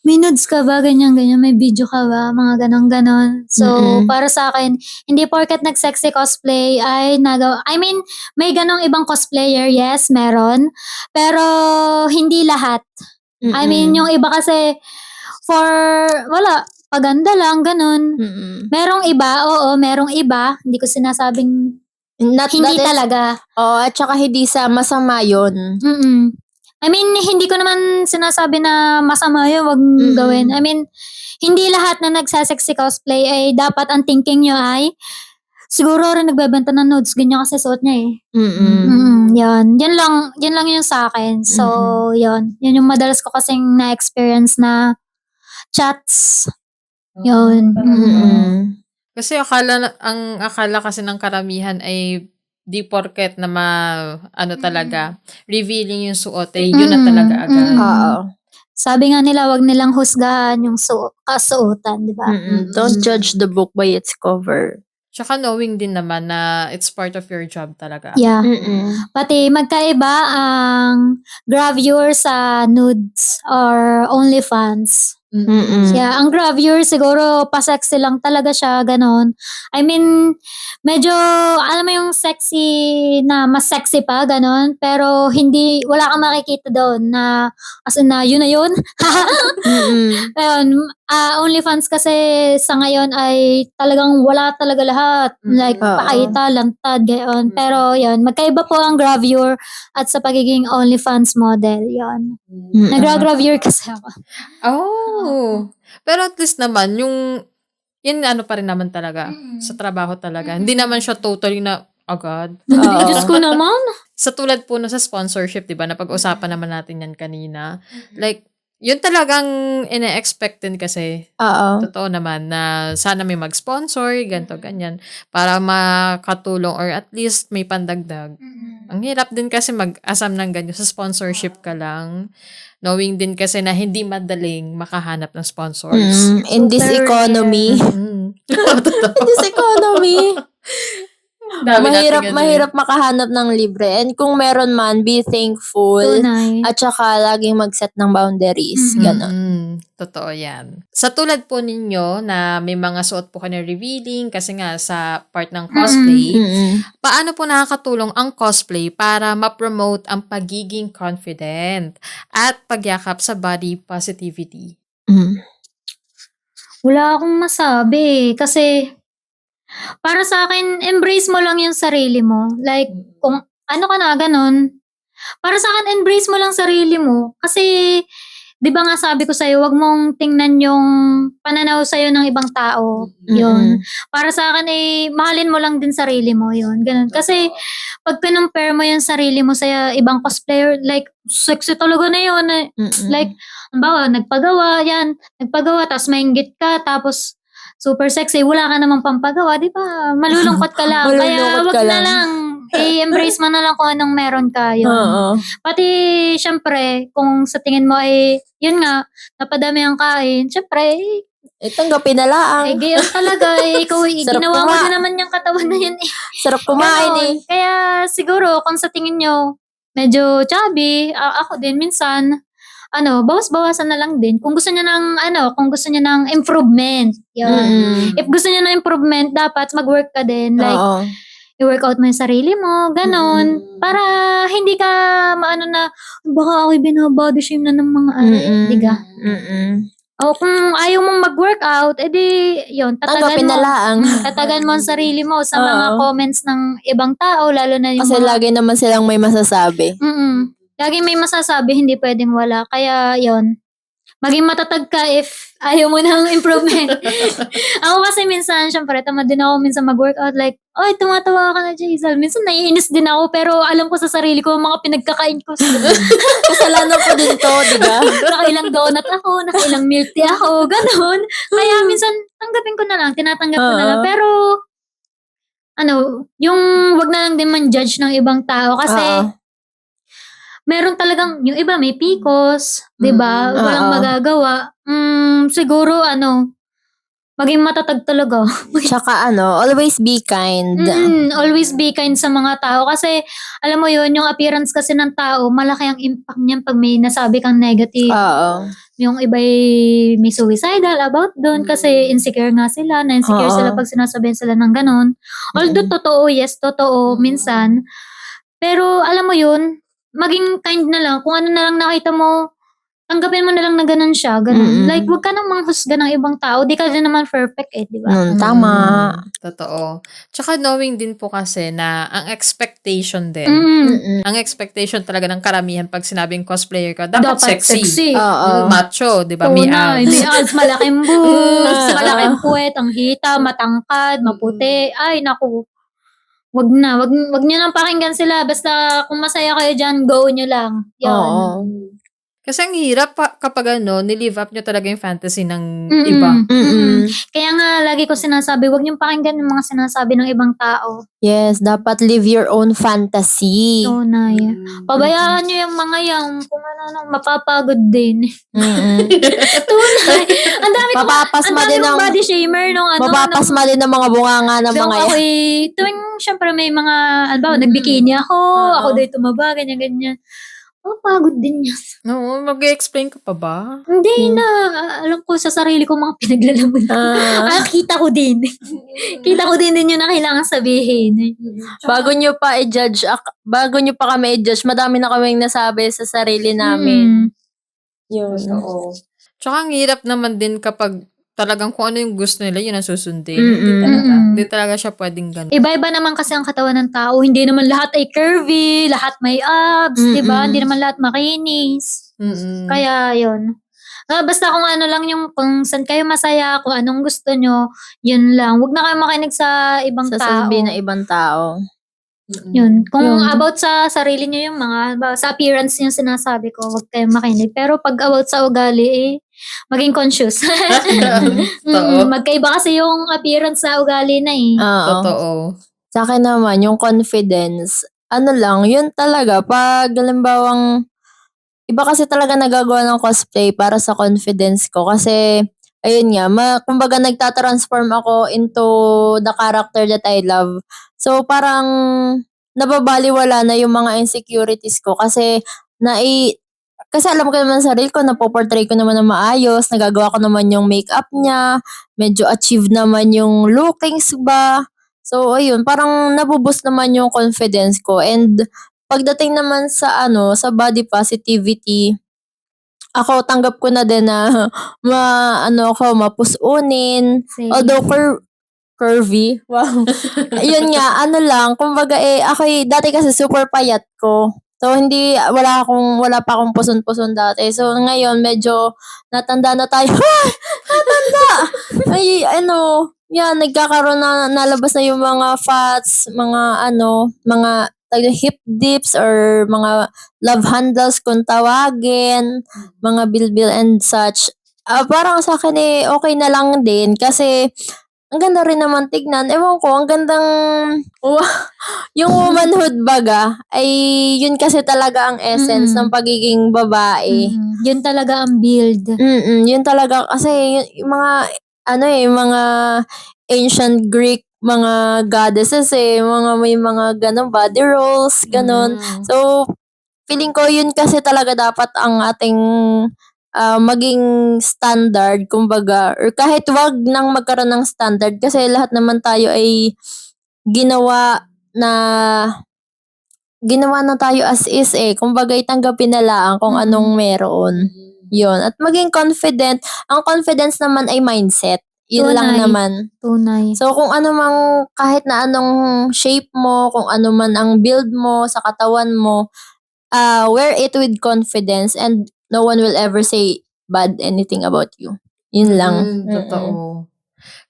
Speaker 3: may nudes ka ba? Ganyan, ganyan. May video ka ba? Mga ganon. So,
Speaker 2: Mm-mm.
Speaker 3: para sa akin, hindi porket nag-sexy cosplay ay may ganong ibang cosplayer, yes, meron. Pero, hindi lahat. I mean, yung iba kasi, paganda lang, ganon. Merong iba. Hindi ko sinasabing hindi talaga.
Speaker 2: Oo, at saka hindi sa masama yun.
Speaker 3: I mean, hindi ko naman sinasabi na masama yun, wag gawin. I mean, hindi lahat na nagsasexy cosplay ay dapat ang thinking nyo ay siguro rin nagbebenta ng nudes, ganyan kasi suot niya Yan. Yan lang yun sa akin. So, yun. Yun yung madalas ko kasing na-experience na chats. Yun.
Speaker 1: Kasi ang akala kasi ng karamihan ay di porket na talaga, revealing yung suot, yun na talaga agad.
Speaker 2: Oo.
Speaker 3: Sabi nga nila, wag nilang husgahan yung kasuotan, di ba?
Speaker 2: Don't judge the book by its cover.
Speaker 1: Tsaka knowing din naman na it's part of your job talaga.
Speaker 3: Yeah. Pati magkaiba ang gravure sa nudes or OnlyFans. Yeah, ang gravure siguro pa-sexy lang talaga siya, ganon. I mean, medyo, alam mo yung sexy na mas sexy pa, ganon. Pero wala kang makikita doon na, as in na, yun na yun. Ayun, OnlyFans kasi sa ngayon ay talagang wala talaga lahat. Like,
Speaker 2: Oo.
Speaker 3: pakita, lantad, gayon. Pero yun, magkaiba po ang gravure at sa pagiging OnlyFans model, yun. Nagra-gravure kasi ako.
Speaker 1: Oh. Pero at least naman, yun pa rin naman talaga. Sa trabaho talaga. Hindi naman siya totally na agad.
Speaker 3: Diyos ko naman.
Speaker 1: Sa tulad po sa sponsorship, di ba? Napag-usapan naman natin yan kanina. Like, yun talagang ine-expect din kasi.
Speaker 2: Oo.
Speaker 1: Totoo naman na sana may mag-sponsor, ganito, ganyan. Para makatulong or at least may pandagdag. Ang hirap din kasi mag-asam ng ganyan sa sponsorship ka lang. Knowing din kasi na hindi madaling makahanap ng sponsors.
Speaker 2: In this economy.
Speaker 1: In
Speaker 2: this economy. Mahirap makahanap ng libre. And kung meron man, be thankful.
Speaker 3: Tunay.
Speaker 2: At saka laging mag-set ng boundaries. Ganon.
Speaker 1: Totoo yan. Sa tulad po ninyo na may mga suot po kayo na revealing kasi nga sa part ng cosplay, paano po nakakatulong ang cosplay para ma-promote ang pagiging confident at pagyakap sa body positivity?
Speaker 3: Wala akong masabi kasi para sa akin, embrace mo lang yung sarili mo. Like, kung ano ka na, ganun. Para sa akin, embrace mo lang sarili mo. Kasi, di ba nga sabi ko sa'yo, wag mong tingnan yung pananaw sa'yo ng ibang tao. Yun. Para sa akin, mahalin mo lang din sarili mo. Yun. Ganun. Kasi, pag kinumpare mo yung sarili mo sa ibang cosplayer, like, sexy talaga na yun. Like, bawa, nagpagawa, tapos mainggit ka, tapos, super sexy, wala ka namang pampagawa, di ba? Malulungkot ka lang. Kaya wag na lang. I-embrace mo na lang kung anong meron ka. Yun. Pati, syempre, kung sa tingin mo yun nga, napadami ang kain, syempre,
Speaker 2: tanggapin na lang.
Speaker 3: gayon talaga. Ikaw, ginawa mo na naman yung katawan na yun.
Speaker 2: Sarap kumain
Speaker 3: Kaya, siguro, kung sa tingin nyo, medyo chubby, ako din, minsan, bawas-bawasan na lang din. Kung gusto niya ng improvement. Yun. If gusto niya ng improvement, dapat mag-work ka din. Like, i-work out mo yung sarili mo, ganon. Para hindi ka ano na, baka ako'y binabody shame na ng mga diga. O kung ayaw mong mag-workout, edi yun,
Speaker 2: Tanggapin na lang.
Speaker 3: tatagan mo ang sarili mo sa mga
Speaker 2: Oo.
Speaker 3: comments ng ibang tao, lalo na yung
Speaker 2: Kasi
Speaker 3: mga,
Speaker 2: lagi naman silang may masasabi.
Speaker 3: lagi may masasabi, hindi pwedeng wala. Kaya yun, maging matatag ka if ayaw mo ng improvement. Ako kasi minsan, syempre, tamad din ako minsan mag-workout. Like, oy, tumatawa ka na, Jaisal. Minsan naiinis din ako, pero alam ko sa sarili ko, mga pinagkakain ko.
Speaker 2: Kasalanan ko din to, di ba?
Speaker 3: Nakailang donut ako, nakailang milk tea ako, ganun. Kaya minsan, tanggapin ko na lang, tinatanggap ko na lang.
Speaker 2: Oo.
Speaker 3: Pero, yung wag na lang din man-judge ng ibang tao. Kasi,
Speaker 2: Oo.
Speaker 3: meron talagang, yung iba may PCOS, di ba? Walang
Speaker 2: Oo.
Speaker 3: magagawa. Siguro, maging matatag talaga.
Speaker 2: Tsaka always be kind.
Speaker 3: Always be kind sa mga tao. Kasi, alam mo yun, yung appearance kasi ng tao, malaki ang impact niyan pag may nasabi kang negative.
Speaker 2: Oo.
Speaker 3: Yung iba may suicidal about doon kasi insecure nga sila, na-insecure
Speaker 2: Oo.
Speaker 3: sila pag sinasabihan sila ng ganun. Although totoo, yes, totoo, minsan. Pero alam mo yun, maging kind na lang. Kung ano na lang nakita mo, tanggapin mo na lang na ganun siya. Ganun. Like, wag ka nang manghusga ng ibang tao. Di ka din naman perfect di ba?
Speaker 2: Tama.
Speaker 1: Totoo. Tsaka knowing din po kasi na ang expectation din, ang expectation talaga ng karamihan pag sinabing cosplayer ka, dapat sexy.
Speaker 2: Oo.
Speaker 1: Macho, di ba? May
Speaker 3: Tunay,
Speaker 1: abs.
Speaker 3: may abs, malaking boobs, malaking puwet, ang hita, matangkad, maputi. Ay, naku. Wag niyo nang pakinggan sila. Basta kung masaya kayo dyan, go nyo lang. Yun.
Speaker 2: Oo.
Speaker 1: Kasi ang hirap kapag nilive up nyo talaga yung fantasy ng
Speaker 3: Mm-mm.
Speaker 1: iba.
Speaker 3: Kaya nga, lagi ko sinasabi, wag niyong pakinggan yung mga sinasabi ng ibang tao.
Speaker 2: Yes, dapat live your own fantasy.
Speaker 3: Tunay. Pabayaan niyo yung mga kung mapapagod din. Tunay. Ang dami kong
Speaker 2: Mapapasma din ng
Speaker 3: body shamer nung
Speaker 2: mapapasma din ng mga bunganga ng mga yan.
Speaker 3: tuwing syempre may mga, nagbikini ako, ako do'y tumaba, ganyan. Pagod din yan.
Speaker 1: No, mag-explain ka pa ba?
Speaker 3: Hindi na. Alam ko sa sarili ko mga pinaglalaban. Kita ko din. Kita ko din yung na kailangan sabihin.
Speaker 2: Bago nyo pa kami i-judge, madami na kaming nasabi sa sarili namin. Yun.
Speaker 1: Oo. Tsaka ang hirap naman din kapag talagang kung ano yung gusto nila, yun ang susundin. Hindi talaga siya pwedeng ganun.
Speaker 3: Iba-iba naman kasi ang katawan ng tao. Hindi naman lahat ay curvy, lahat may abs, di ba? Hindi naman lahat makinis. Kaya yun. Basta kung ano lang kung saan kayo masaya, kung anong gusto nyo, yun lang. Huwag na kayo makinig sa ibang tao.
Speaker 2: Sasabihin ng ibang tao.
Speaker 3: Yun. Kung about sa sarili nyo yung sa appearance yung sinasabi ko, huwag kayong makinig. Pero pag about sa ugali, maging conscious. Magkaiba kasi yung appearance sa ugali na
Speaker 2: Oo.
Speaker 1: Totoo.
Speaker 2: Sa akin naman, yung confidence, yun talaga, pag halimbawang, iba kasi talaga nagagawa ng cosplay para sa confidence ko. Kasi, ayun nga, kumbaga nagtatransform ako into the character that I love. So, parang, nababaliwala na yung mga insecurities ko kasi, kasi alam ko naman sa sarili ko, napoportray ko naman na maayos, nagagawa ko naman yung makeup niya, medyo achieve naman yung lookings ba. So, ayun, parang nabuboost naman yung confidence ko. And, pagdating naman sa sa body positivity, ako tanggap ko na din na mapusunin.
Speaker 3: Same.
Speaker 2: Although curvy. Wow. Yun nga, kumbaga ako dati kasi super payat ko. So wala pa akong puson-puson dati. So ngayon medyo natanda na tayo. Natanda. Ay yan nagkakaroon na nalabas na yung mga fats, mga hip dips or mga love handles kung tawagin, mga bilbil and such. Parang sa akin okay na lang din kasi ang ganda rin naman tignan. Ewan ko, ang gandang yung womanhood baga ay yun kasi talaga ang essence ng pagiging babae.
Speaker 3: Yun talaga ang build.
Speaker 2: Yun talaga kasi yung mga mga ancient Greek mga goddesses may mga ganong body rolls, ganon. So, feeling ko yun kasi talaga dapat ang ating maging standard, kumbaga, or kahit wag nang magkaroon ng standard kasi lahat naman tayo ay ginawa na ginawa na tayo as is eh. Kumbaga, tanggapin na lang kung anong meron. Yun. At maging confident. Ang confidence naman ay mindset. Yun lang
Speaker 3: Tunay.
Speaker 2: naman.
Speaker 3: Tunay.
Speaker 2: So, kung ano mang, kahit na anong shape mo, kung ano man ang build mo sa katawan mo, wear it with confidence and no one will ever say bad anything about you. Yun lang.
Speaker 1: Totoo.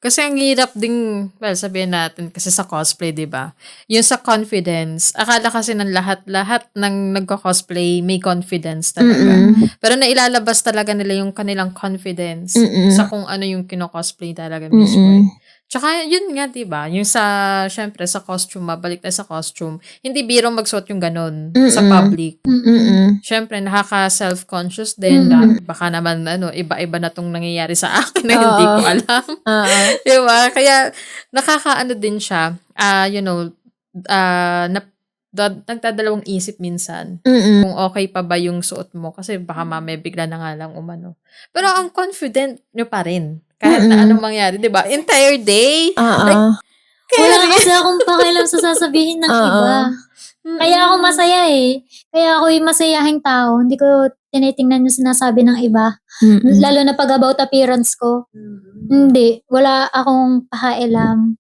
Speaker 1: Kasi ang hirap ding, well, sabihin natin, kasi sa cosplay, di ba? Yung sa confidence, akala kasi ng lahat ng nagko-cosplay may confidence talaga. Pero nailalabas talaga nila yung kanilang confidence sa kung ano yung kino-cosplay talaga mismo. Tsaka yun nga, di ba? Yung syempre sa costume, mabalik tayo sa costume, hindi biro magsuot yung ganun sa public. Syempre, nakaka-self-conscious din na baka naman, iba-iba na tong nangyayari sa akin na hindi ko alam. Diba? Kaya, nakakaano din siya, nagdadalawang isip minsan kung okay pa ba yung suot mo kasi baka mamaya bigla na nga lang umano. Pero ang confident nyo pa rin kahit na anong mangyari, di ba? Entire day.
Speaker 3: Wala kasi akong pakialam sa sasabihin ng iba. Kaya ako masaya eh. Kaya ako yung masayahing tao. Hindi ko tinitingnan yung sinasabi ng iba. Lalo na pag about appearance ko. Hindi. Wala akong pakialam.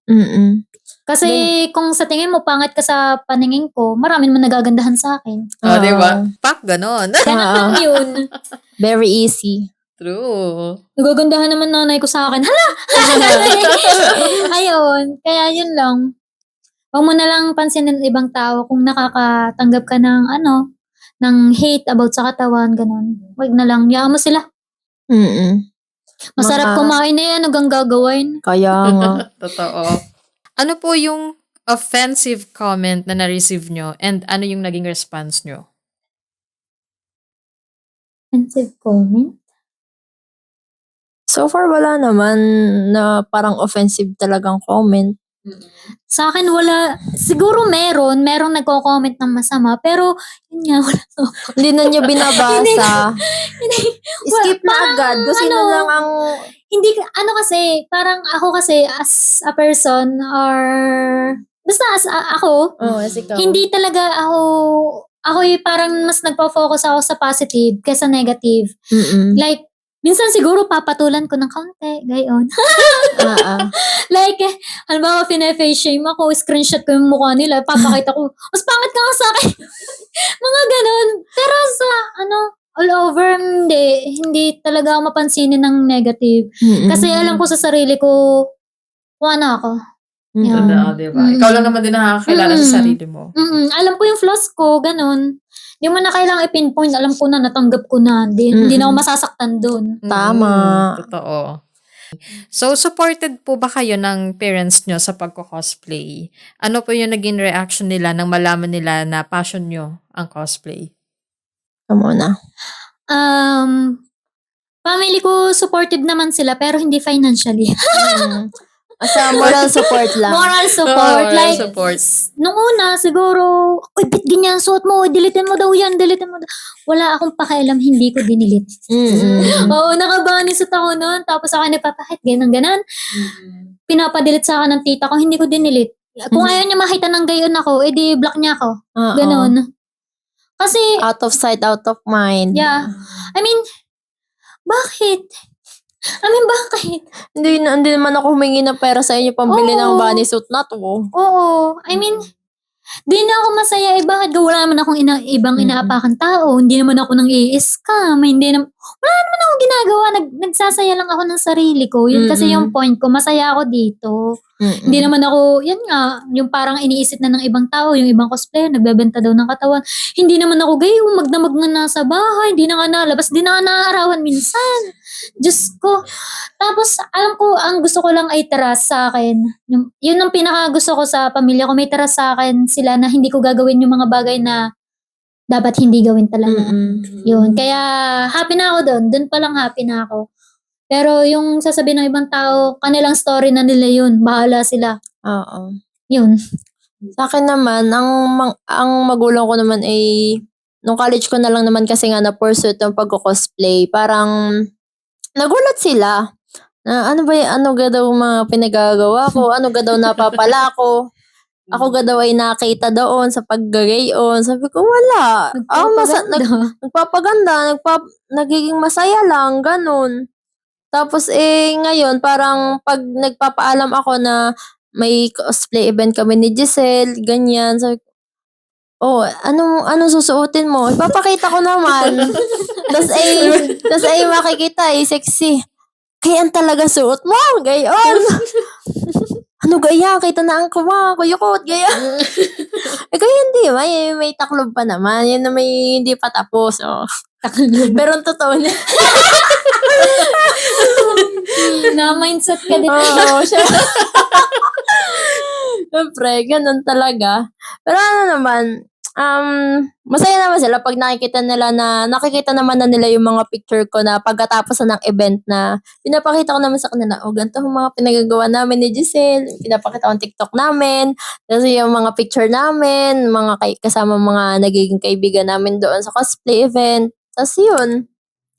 Speaker 3: Kasi kung sa tingin mo, pangit ka sa paningin ko, marami naman nagagandahan sa akin.
Speaker 1: Di ba? Pak, ganon.
Speaker 3: Ganun yun.
Speaker 2: Very easy.
Speaker 1: True.
Speaker 3: Nagagandahan naman nanay ko sa akin. Hala! Ayun. Kaya yun lang. Huwag mo na lang pansinin ng ibang tao kung nakakatanggap ka ng ng hate about sa katawan, ganun. Huwag na lang. Yaan mo sila. Masarap kumain na yan. Hanggang gagawin.
Speaker 2: Kaya nga.
Speaker 1: Totoo. Ano po yung offensive comment na na-receive nyo and ano yung naging response nyo?
Speaker 3: Offensive comment?
Speaker 2: So far, wala naman na parang offensive talagang comment.
Speaker 3: Sa akin, wala. Siguro merong nagko-comment ng masama. Pero, yun nga, wala.
Speaker 2: Hindi na niya binabasa. Skip na
Speaker 3: parang
Speaker 2: agad. Kung sino lang ang...
Speaker 3: Hindi, kasi, parang ako kasi, as a person, or, basta as ako, hindi talaga ako yung parang mas nagpo-focus ako sa positive kaysa negative. Like, minsan siguro papatulan ko ng kaunti, gayon. Like, halimbawa, fine-face shame ako, screenshot ko yung mukha nila, papakita ko, mas pangit ka nga sa akin. Mga ganon. Pero sa, all over, hindi talaga ako mapansinin ng negative. Kasi alam ko sa sarili ko, kung ano ako. Yan.
Speaker 1: Diba? Ikaw lang naman din nakakakilala sa sarili mo.
Speaker 3: Alam ko yung flaws ko, ganon. Hindi mo na kailangang i-pinpoint. Alam ko na, natanggap ko na. Hindi na ako masasaktan doon.
Speaker 2: Tama.
Speaker 1: Totoo. So, supported po ba kayo ng parents nyo sa pagko-cosplay? Ano po yung naging reaction nila nang malaman nila na passion nyo ang cosplay?
Speaker 2: Come on na.
Speaker 3: Family ko, supportive naman sila, pero hindi financially.
Speaker 2: Asa moral support lang.
Speaker 3: Moral support.
Speaker 1: Moral
Speaker 3: Like,
Speaker 1: support.
Speaker 3: nung una, siguro, uy, bit ganyan, suot mo, dilitin mo daw yan, dilitin mo daw. Wala akong pakialam, hindi ko dinilit. Oo, nakabanis ako noon. Tapos ako nagpapahit, ganon. Pinapadilit sa akin ng tita ko, hindi ko dinilit. Kung ayaw niya makita ng gayon ako, edi block niya ako. Ganon. Kasi,
Speaker 2: Out of sight, out of mind.
Speaker 3: yeah. I mean, bakit? Bakit?
Speaker 2: Hindi naman ako humingi ng pera sa inyo pambili ng bunny suit na to.
Speaker 3: Oo. I mean, di na ako masaya. Bakit? Wala naman akong ibang inaapakan tao. Hindi naman ako nang i-scam. Wala naman akong ginagawa. Nagsasaya lang ako ng sarili ko. Yun kasi yung point ko. Masaya ako dito. Hindi naman ako, yan nga, yung parang iniisip na ng ibang tao, yung ibang cosplayer, nagbebenta daw ng katawan. Hindi naman ako gayo, magdamag na nasa bahay, hindi na nga nalabas, hindi na nga naarawan minsan. Diyos ko. Tapos, alam ko, ang gusto ko lang ay teras sa akin. Yun ang pinaka gusto ko sa pamilya ko. May teras sa akin sila na hindi ko gagawin yung mga bagay na dapat hindi gawin talaga. Yun. Kaya, happy na ako doon. Doon pa lang happy na ako. Pero yung sasabihin ng ibang tao, kanilang story na nila yun. Bahala sila.
Speaker 2: Oo.
Speaker 3: Yun.
Speaker 2: Sa akin naman, ang magulang ko naman ay, nung college ko na lang naman kasi nga na-pursue itong pagko-cosplay, parang nagulat sila. Na ano ga daw mga pinagagawa ko, ano ga daw napapala ko. ako ga daw ay nakita doon sa paggagayon. Sabi ko, wala. Nagpapaganda, nagiging masaya lang, ganun. Tapos ngayon, parang pag nagpapaalam ako na may cosplay event kami ni Giselle, ganyan. Sabi ko, anong susuotin mo? Ipapakita ko naman. tas makikita sexy. Kaya talaga suot mo, gayon. Ano gaya? Kita na ang kuyukot, gaya. Kaya hindi, may taklob pa naman. Yun na may hindi pa tapos. Oh. Pero ang totoo niya.
Speaker 3: Na-mindset ka din.
Speaker 2: Oo, siya. Siyempre, ganun talaga. Pero ano naman, masaya naman sila pag nakikita naman na nila yung mga picture ko na pagkatapos na ng event na pinapakita ko naman sa kanila, ganito yung mga pinagagawa namin ni Giselle, pinapakita ko ang TikTok namin, kasi yung mga picture namin, kasama mga nagiging kaibigan namin doon sa cosplay event. Tapos yun,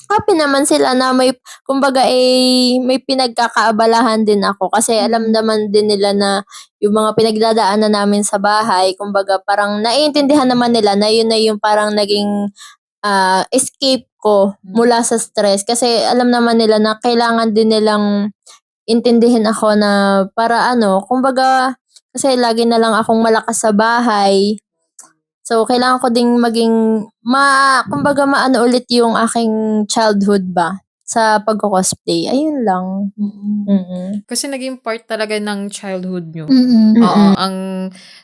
Speaker 2: happy naman sila na kumbaga may pinagkakaabalahan din ako kasi alam naman din nila na yung mga pinagdadaanan namin sa bahay, kumbaga parang naiintindihan naman nila na yun na yung parang naging escape ko mula sa stress kasi alam naman nila na kailangan din nilang intindihin ako na para kumbaga kasi lagi na lang akong malakas sa bahay. So, kailangan ko ding kumbaga maano ulit yung aking childhood ba sa pagko-cosplay. Ayun lang. Mm-mm.
Speaker 1: Kasi naging part talaga ng childhood nyo.
Speaker 3: Mm-mm.
Speaker 1: Oo,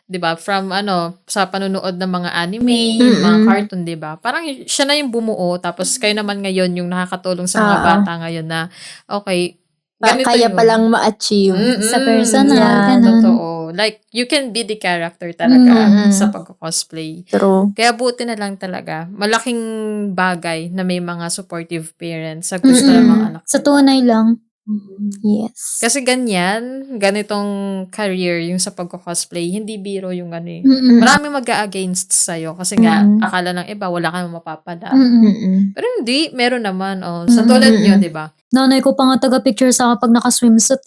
Speaker 1: di ba, from sa panunood ng mga anime, mga cartoon, di ba? Parang siya na yung bumuo, tapos kayo naman ngayon yung nakakatulong sa mga bata ngayon na, okay, ganito
Speaker 2: Kaya
Speaker 1: yun.
Speaker 2: palang ma-achieve.
Speaker 3: Sa personal,
Speaker 2: Yeah,
Speaker 3: ganun.
Speaker 1: Totoo. Like, you can be the character talaga sa pagko-cosplay.
Speaker 2: True.
Speaker 1: Kaya buti na lang talaga. Malaking bagay na may mga supportive parents sa gusto ng mga anak.
Speaker 3: Sa tunay lang.
Speaker 2: Yes.
Speaker 1: Kasi ganitong career yung sa pagko-cosplay, hindi biro yung Maraming mag-a-against sa'yo kasi nga, akala ng iba, wala kang mapapada. Pero hindi, meron naman. Sa tulad nyo, di ba?
Speaker 3: Nanay ko pa nga taga-picture sa akin pag naka-swimsuit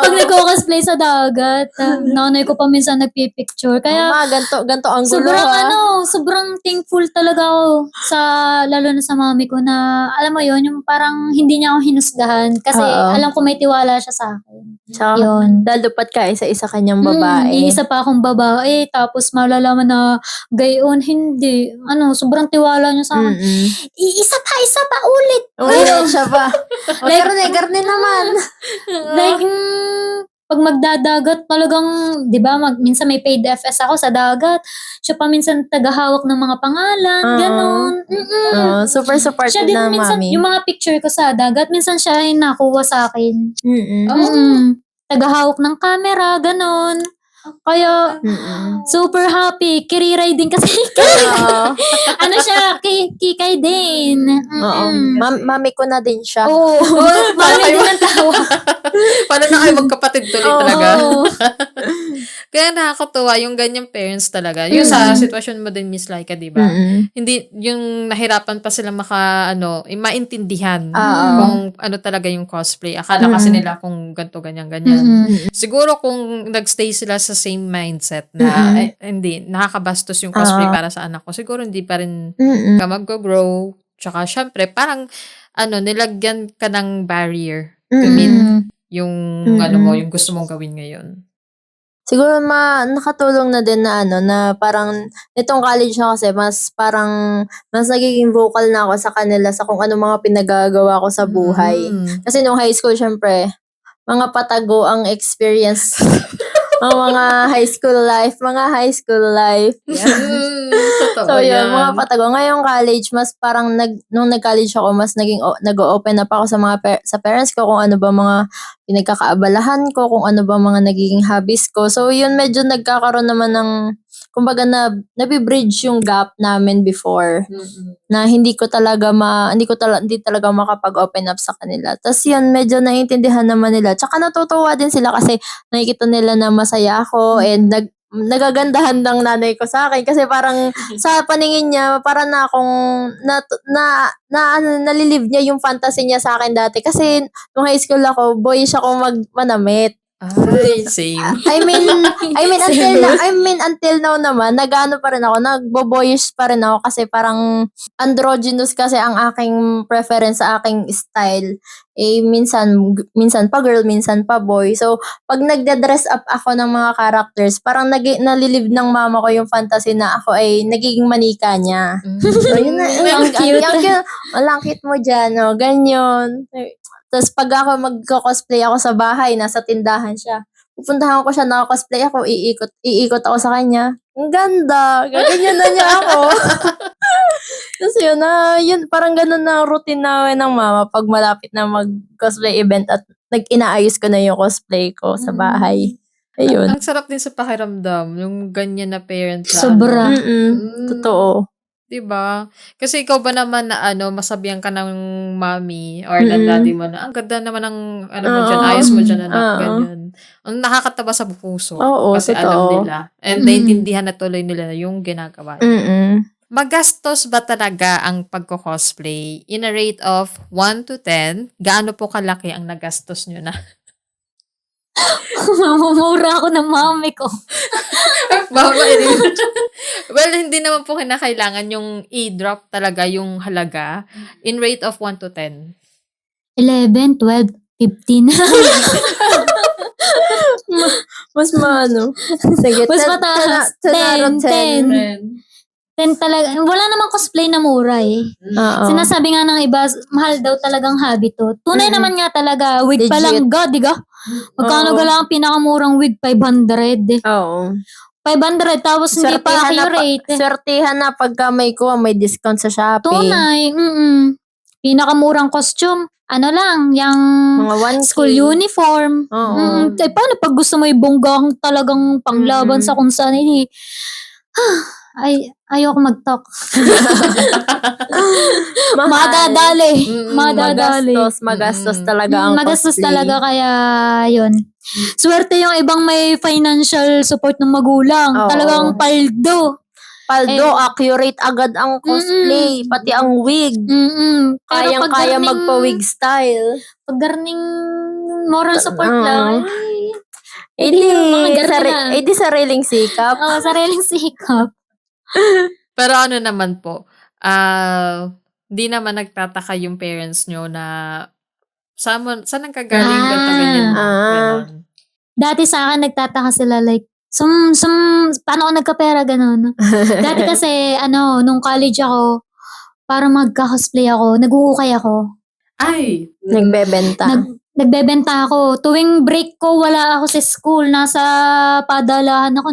Speaker 3: pag nagko-cosplay sa dagat. Nanay ko pa minsan nagpipicture. Kaya
Speaker 2: ganto ang gulo.
Speaker 3: sobrang thankful talaga ako lalo na sa mami ko na, alam mo yun, yung parang hindi niya ako hinusgahan kasi alam ko may tiwala siya sa akin.
Speaker 2: Tsaka,
Speaker 3: Yun.
Speaker 2: dalupat ka isa kanyang babae.
Speaker 3: Isa pa akong babae, tapos malalaman na gayon, hindi. Sobrang tiwala niya sa akin. Isa pa, ulit.
Speaker 2: Siya pa. Garne naman.
Speaker 3: Like, pag magdadagat, talagang, di ba, minsan may paid FS ako sa dagat. Siya pa minsan tagahawak ng mga pangalan, ganon.
Speaker 2: Super supportive
Speaker 3: Siya din
Speaker 2: na
Speaker 3: minsan,
Speaker 2: mami.
Speaker 3: yung mga picture ko sa dagat, minsan siya yung nakuha sa akin.
Speaker 2: Mm-mm.
Speaker 3: Tagahawak ng camera, ganon. Kaya, super happy. Kiriray din kasi. Siya, kikay din.
Speaker 2: Oo. Mami ko na din siya.
Speaker 3: Oo. Mami din ang tawa.
Speaker 1: Paano na kayo magkapatid tuloy talaga?
Speaker 3: Oo.
Speaker 1: Kaya nakakatuwa yung ganyang parents talaga. Yung sa sitwasyon mo din, Miss Laika, di ba? Hindi, yung nahirapan pa sila maintindihan kung ano talaga yung cosplay. Akala kasi nila kung ganito, ganyan. Siguro kung nagstay sila sa same mindset na hindi, nakakabastos yung cosplay para sa anak ko, siguro hindi pa rin ka mag-grow. Tsaka syempre, parang nilagyan ka ng barrier to meet yung yung gusto mong gawin ngayon.
Speaker 2: Siguro nakatulong na din na na parang nitong college na kasi mas nagiging vocal na ako sa kanila sa kung ano mga pinagagawa ko sa buhay. Kasi nung high school, syempre, mga patago ang experience. Ang mga high school life.
Speaker 1: Totoo
Speaker 2: So yun,
Speaker 1: yan.
Speaker 2: mga patago. Ngayong college, mas parang nung nag-college ako, mas nag-open up ako sa parents ko kung ano ba mga pinagkakaabalahan ko, kung ano ba mga nagiging hobbies ko. So yun, medyo nagkakaroon naman ng, kumbaga nabibridge yung gap namin before na hindi talaga makapag-open up sa kanila. Tapos yun, medyo naiintindihan naman nila. Tsaka natutuwa din sila kasi nakikita nila na masaya ako and nagagandahan ng nanay ko sa akin kasi parang sa paningin niya para na akong nalilive niya yung fantasy niya sa akin dati kasi nung high school ako boyish ako manamit.
Speaker 1: Ay, same.
Speaker 2: I mean until now naman, nag-ano pa rin ako, nagbo-boyish pa rin ako kasi parang androgynous kasi ang aking preference sa aking style. Minsan pa girl, minsan pa boy. So, pag nagda-dress up ako ng mga characters, parang nalilive ng mama ko yung fantasy na ako ay nagiging manika niya. So, yun na, ang cute. Walang cute mo dyan, no? Ganyan. Tapos pag ako magko-cosplay ako sa bahay, nasa tindahan siya. Pupuntahan ko siya, naka-cosplay ako, iikot ako sa kanya. Ang ganda! Ganyan na niya ako. Tapos yun, parang ganun na routine namin ng mama pag malapit na mag-cosplay event at inaayos ko na yung cosplay ko sa bahay. Ayun.
Speaker 1: Ang sarap din sa pakiramdam, yung ganyan na parent na
Speaker 3: Sobra.
Speaker 2: Totoo.
Speaker 1: Diba? Kasi ikaw ba naman na masabihan ka ng mommy or ng daddy mo na, ang ganda naman ng mo dyan, ayos mo dyan anak, ganyan. Ang nakakataba sa puso.
Speaker 2: Oo,
Speaker 1: kasi
Speaker 2: totoo.
Speaker 1: alam nila. And naintindihan na tuloy nila yung ginagawa. Magastos ba talaga ang pagko-cosplay? In a rate of 1 to 10, gaano po kalaki ang nagastos nyo na?
Speaker 3: Mamumura ako ng mami ko.
Speaker 1: Well, hindi naman po kinakailangan yung i-drop talaga yung halaga in rate of 1 to 10.
Speaker 3: 11, 12, 15.
Speaker 2: Mas maano. Sige,
Speaker 3: Mas mataas. 10. 10 talaga. Wala namang cosplay na mura eh.
Speaker 2: Oo.
Speaker 3: Sinasabi nga ng iba, mahal daw talagang hobby to. Tunay naman nga talaga, wig pa lang, diga? Magkano
Speaker 2: Oo.
Speaker 3: lang ang pinakamurang wig? 500.
Speaker 2: Oo.
Speaker 3: 500, tapos hindi pa accurate.
Speaker 2: Swertihan na pagka may discount sa Shopee.
Speaker 3: Tunay. Pinakamurang costume, yung
Speaker 2: Mga 1K.
Speaker 3: school uniform.
Speaker 2: Oo.
Speaker 3: Paano pag gusto mo ibonggang talagang panglaban sa kung saan ayoko mag-talk. Madadali.
Speaker 2: Magastos talaga ang
Speaker 3: Magastos
Speaker 2: cosplay.
Speaker 3: talaga, kaya yun. Swerte yung ibang may financial support ng magulang.
Speaker 2: Oo.
Speaker 3: Talagang paldo.
Speaker 2: Accurate agad ang cosplay, pati ang wig.
Speaker 3: Pero
Speaker 2: Kayang-kaya magpa-wig style.
Speaker 3: Pag garning moral support
Speaker 2: Oo.
Speaker 3: lang,
Speaker 2: Edi sariling sikap.
Speaker 3: sariling sikap.
Speaker 1: Pero ano naman po, di naman nagtataka yung parents nyo na saan ang kagaling ganito ganyan. Ganon.
Speaker 3: Dati sa akin, nagtataka sila like, paano ako nagkapera, gano'n. Dati kasi, nung college ako, para magka-cosplay ako, nag-uukay ako.
Speaker 1: Ay!
Speaker 2: Nagbebenta.
Speaker 3: Nagbebenta ako. Tuwing break ko, wala ako sa school. Nasa padalahan ako.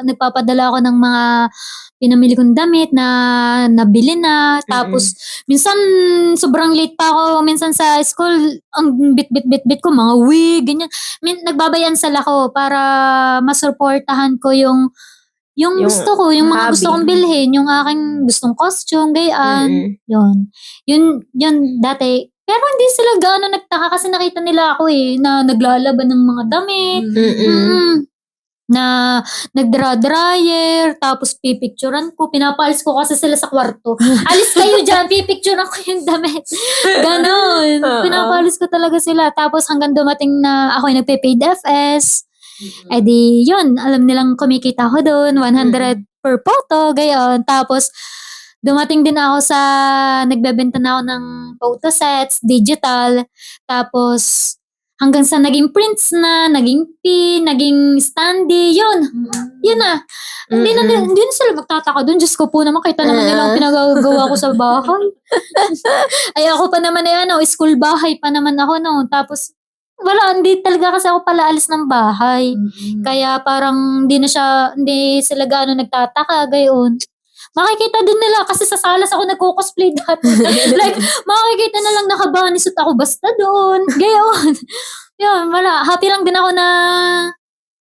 Speaker 3: Nagpapadala ako ng mga pinamili kong damit na nabili na. Tapos, minsan, sobrang late pa ako. Minsan sa school, ang bit ko, mga wig, ganyan. Nagbabayansal ako para masuportahan ko yung gusto ko, yung mga
Speaker 2: hobby.
Speaker 3: gusto kong bilhin, yung aking gustong costume, gayaan. Yun, dati. Pero hindi sila gaano nagtaka kasi nakita nila ako na naglalaban ng mga damit. Na nagdra-dryer, tapos pipicturan ko, pinapaalis ko kasi sila sa kwarto. Alis kayo dyan, pipicturan ko yung damit. Ganon. Pinapaalis ko talaga sila. Tapos hanggang dumating na ako yung nagpe-paid FS. Eh di, yun, alam nilang kumikita ko doon, 100 per photo, gayon. Tapos, dumating din ako sa, nagbebenta na ako ng photo sets, digital. Tapos, hanggang sa naging prints na, naging pin, naging standee, yun. Yun na. Hindi na sila magtataka doon. Diyos ko po naman, kita naman nila ang pinagagawa ko sa bahay. Ay, ako pa naman school bahay pa naman ako, no. Tapos, wala, hindi talaga kasi ako pala alis ng bahay. Kaya parang hindi sila gaano nagtataka, gayon. Makikita din nila kasi sa salas ako nagko-cosplay dati. Like, makikita na lang nakabanisot ako basta doon. Gayon. Yun, wala. Happy lang din ako na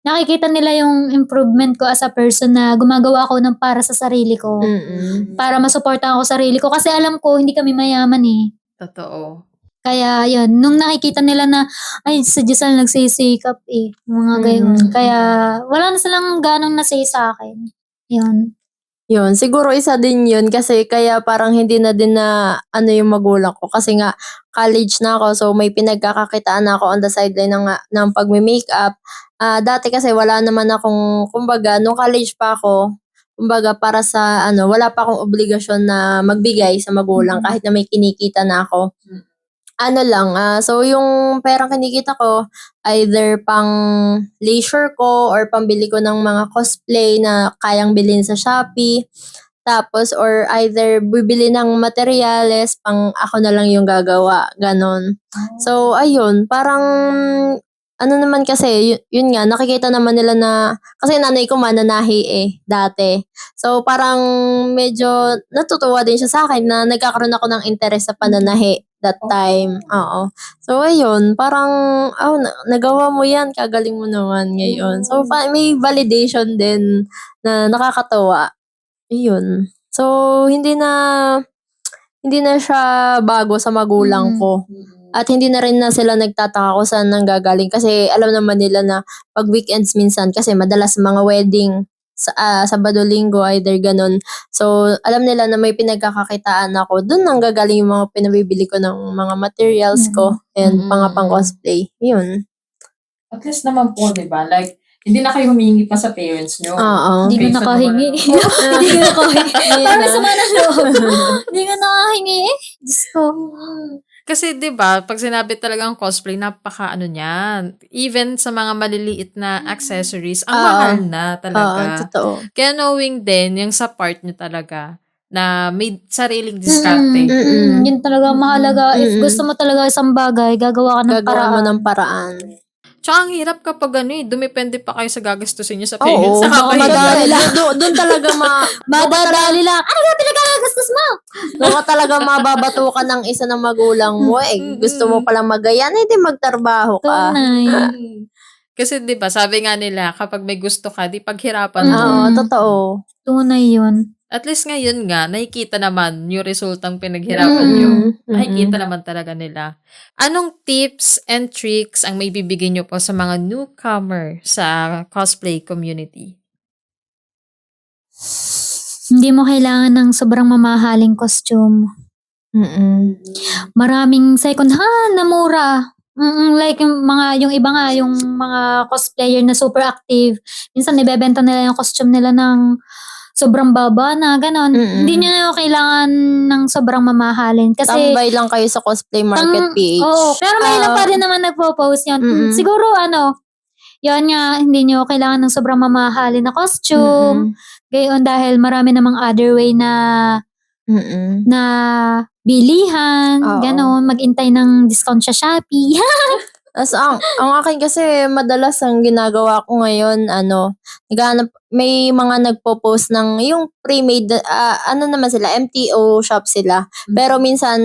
Speaker 3: nakikita nila yung improvement ko as a person na gumagawa ako ng para sa sarili ko. Para masuportahan ako sarili ko. Kasi alam ko, hindi kami mayaman eh.
Speaker 1: Totoo.
Speaker 3: Kaya yun, nung nakikita nila na, ay, si Giselle nagsisikap mga gayon. Kaya, wala na silang ganong nasay sa akin. Yun.
Speaker 2: Yun, siguro isa din yun kasi kaya parang hindi na din na ano yung magulang ko kasi nga college na ako so may pinagkakakitaan na ako on the sideline ng pagme-makeup. Dati kasi wala naman akong kumbaga nung college pa ako, kumbaga para sa ano, wala pa akong obligasyon na magbigay sa magulang kahit na may kinikita na ako. Ano lang, so yung perang kinikita ko either pang leisure ko or pambili ko ng mga cosplay na kayang bilhin sa Shopee. Tapos or either bibili ng materyales pang ako na lang yung gagawa, gano'n. So ayun, parang ano naman kasi yun nga nakikita naman nila na kasi nanay ko mananahi dati. So parang medyo natutuwa din siya sa'kin na nagkakaroon ako ng interest sa pananahi that time, oo. So ayun, parang, nagawa mo 'yan, kagaling mo naman ngayon. So may validation din na nakakatuwa, iyon. So hindi na siya bago sa magulang ko. At hindi na rin na sila nagtataka kung saan nanggagaling kasi alam naman nila na 'pag weekends minsan kasi madalas mga wedding Sabado, Linggo either gano'n. So, alam nila na may pinagkakakitaan ako, dun nanggagaling yung mga pinabibili ko ng mga materials ko and mga pang-cosplay, yun.
Speaker 4: At least naman po, di ba? Like, hindi na kayo humingi pa sa parents nyo.
Speaker 2: Oo.
Speaker 3: Hindi ko
Speaker 4: Based on
Speaker 3: nakahingi.
Speaker 4: naman-
Speaker 3: Hindi ko nakahingi.
Speaker 2: Ayun
Speaker 3: Parang
Speaker 2: na.
Speaker 3: sama ng loob. Hindi ko nakahingi. Diyos ko.
Speaker 1: Kasi 'di ba, pag sinabi talagang cosplay, napaka ano niyan. Even sa mga maliliit na accessories, ang
Speaker 2: Oo.
Speaker 1: mahal na
Speaker 2: Oo,
Speaker 1: talaga.
Speaker 2: totoo.
Speaker 1: Kaya knowing din yung sa part nyo talaga na may sariling diskarte.
Speaker 3: Yun talaga ang mahalaga. If
Speaker 2: Mm-mm.
Speaker 3: gusto mo talaga isang bagay, gagawa ka ng
Speaker 2: Gagawa mo
Speaker 3: paraan.
Speaker 2: ng paraan.
Speaker 1: Tsaka ang hirap kapag dumepende pa kayo sa gagastusin nyo sa
Speaker 2: Oo,
Speaker 1: parents.
Speaker 2: baka
Speaker 1: Nakakahiya.
Speaker 2: madali lang. Doon talaga
Speaker 3: Madadali lang. Ano ba pinagkagastos mo?
Speaker 2: doon ka talaga mababatukan ng isa ng magulang mo. Gusto mo palang magayan, di magtrabaho ka.
Speaker 3: Tunay.
Speaker 1: Kasi 'di ba, sabi nga nila, kapag may gusto ka, di paghirapan mo.
Speaker 2: Oo, totoo.
Speaker 3: Tunay yun.
Speaker 1: At least ngayon nga, nakikita naman yung resultang pinaghirapan nyo. Nakikita naman talaga nila. Anong tips and tricks ang may bibigay nyo po sa mga newcomer sa cosplay community?
Speaker 3: Hindi mo kailangan ng sobrang mamahaling costume. Maraming second hand na mura. Like yung iba nga, yung mga cosplayer na super active. Minsan nibebenta nila yung costume nila ng sobrang baba na, ganon. Hindi nyo kailangan ng sobrang mamahalin. Kasi,
Speaker 2: Tambay lang kayo sa Cosplay Market PH.
Speaker 3: oo, pero may ilan pa rin naman nagpo-post yun. Siguro yan nga, hindi nyo kailangan ng sobrang mamahalin na costume. Gayon dahil marami namang other way na na bilihan,
Speaker 2: Oo.
Speaker 3: ganon, mag-intay ng discount sa Shopee.
Speaker 2: As ang akin kasi madalas ang ginagawa ko ngayon may mga nagpo-post ng yung pre-made ano naman sila MTO shop sila. Pero minsan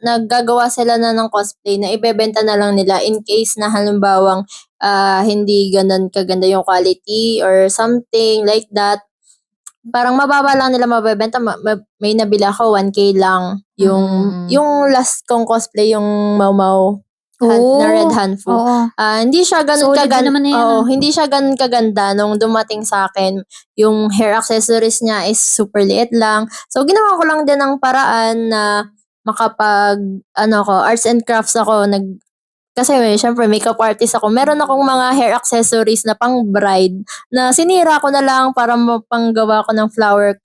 Speaker 2: naggagawa sila na ng cosplay na ibebenta na lang nila in case na halimbawang hindi ganun kaganda yung quality or something like that. Parang mababa lang nila mabebenta. May nabili ako 1K lang. Yung last kong cosplay yung Mau na Red Hanfu.
Speaker 3: Oo.
Speaker 2: Hindi siya ganun
Speaker 3: Solid din naman na yan,
Speaker 2: hindi siya ganun kaganda nung dumating sa akin. Yung hair accessories niya is super liit lang. So ginawa ko lang din ng paraan na makapag arts and crafts ako. Kasi syempre makeup artist ako. Meron akong mga hair accessories na pang bride na sinira ko na lang para mapanggawa ko ng flower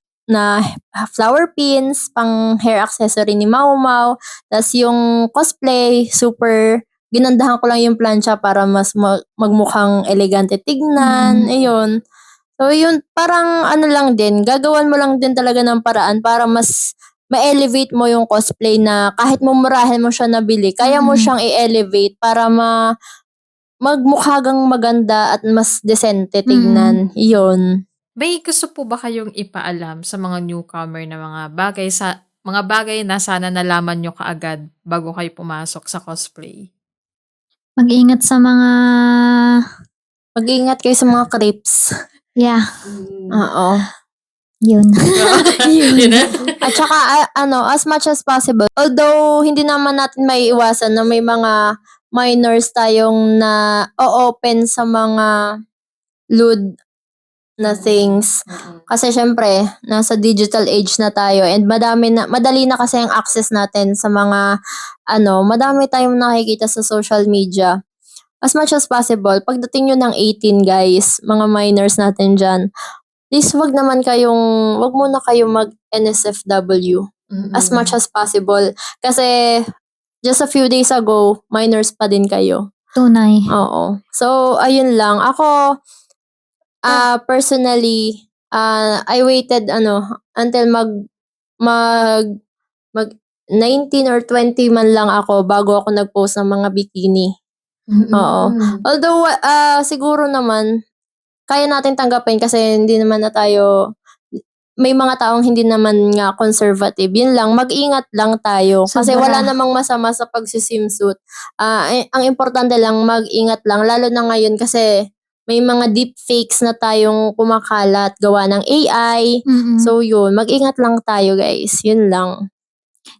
Speaker 2: pins, pang hair accessory ni Mau Mau. Tas yung cosplay, super ginandahan ko lang yung plancha para mas magmukhang elegante tignan. Ayun. So yun, parang lang din, gagawan mo lang din talaga ng paraan para mas ma-elevate mo yung cosplay na kahit mumurahin mo siya nabili, kaya mo siyang i-elevate para magmukha kang maganda at mas desente tignan. Yun.
Speaker 1: May gusto po ba kayong ipaalam sa mga newcomer na mga bagay na sana nalaman nyo kaagad bago kayo pumasok sa cosplay?
Speaker 3: Mag-ingat sa mga,
Speaker 2: Mag-ingat kayo sa mga creeps.
Speaker 3: yeah,
Speaker 2: Oo.
Speaker 3: yun.
Speaker 1: Yun na.
Speaker 2: At saka as much as possible, although hindi naman natin maiiwasan na may mga minors tayong na open sa mga lewd na things.
Speaker 4: Mm-mm.
Speaker 2: Kasi syempre, nasa digital age na tayo and madali na kasi ang access natin sa mga madami tayong nakikita sa social media. As much as possible, pagdating nyo ng 18 guys, mga minors natin dyan, please wag muna kayong mag-NSFW as much as possible. Kasi just a few days ago, minors pa din kayo.
Speaker 3: Tunay.
Speaker 2: Oo. So, ayun lang. Ako, personally, I waited until mag 19 or 20 man lang ako bago ako nag-post ng mga bikini. Oo. Although, siguro naman, kaya natin tanggapin kasi hindi naman na tayo, may mga taong hindi naman nga conservative. Yun lang, mag-ingat lang tayo. Kasi
Speaker 3: Sobra.
Speaker 2: wala namang masama sa pagsisimsuit. Ang importante lang, mag-ingat lang. Lalo na ngayon kasi may mga deepfakes na tayong kumakalat gawa ng AI.
Speaker 3: Mm-mm.
Speaker 2: So yun, mag-ingat lang tayo guys. Yun lang.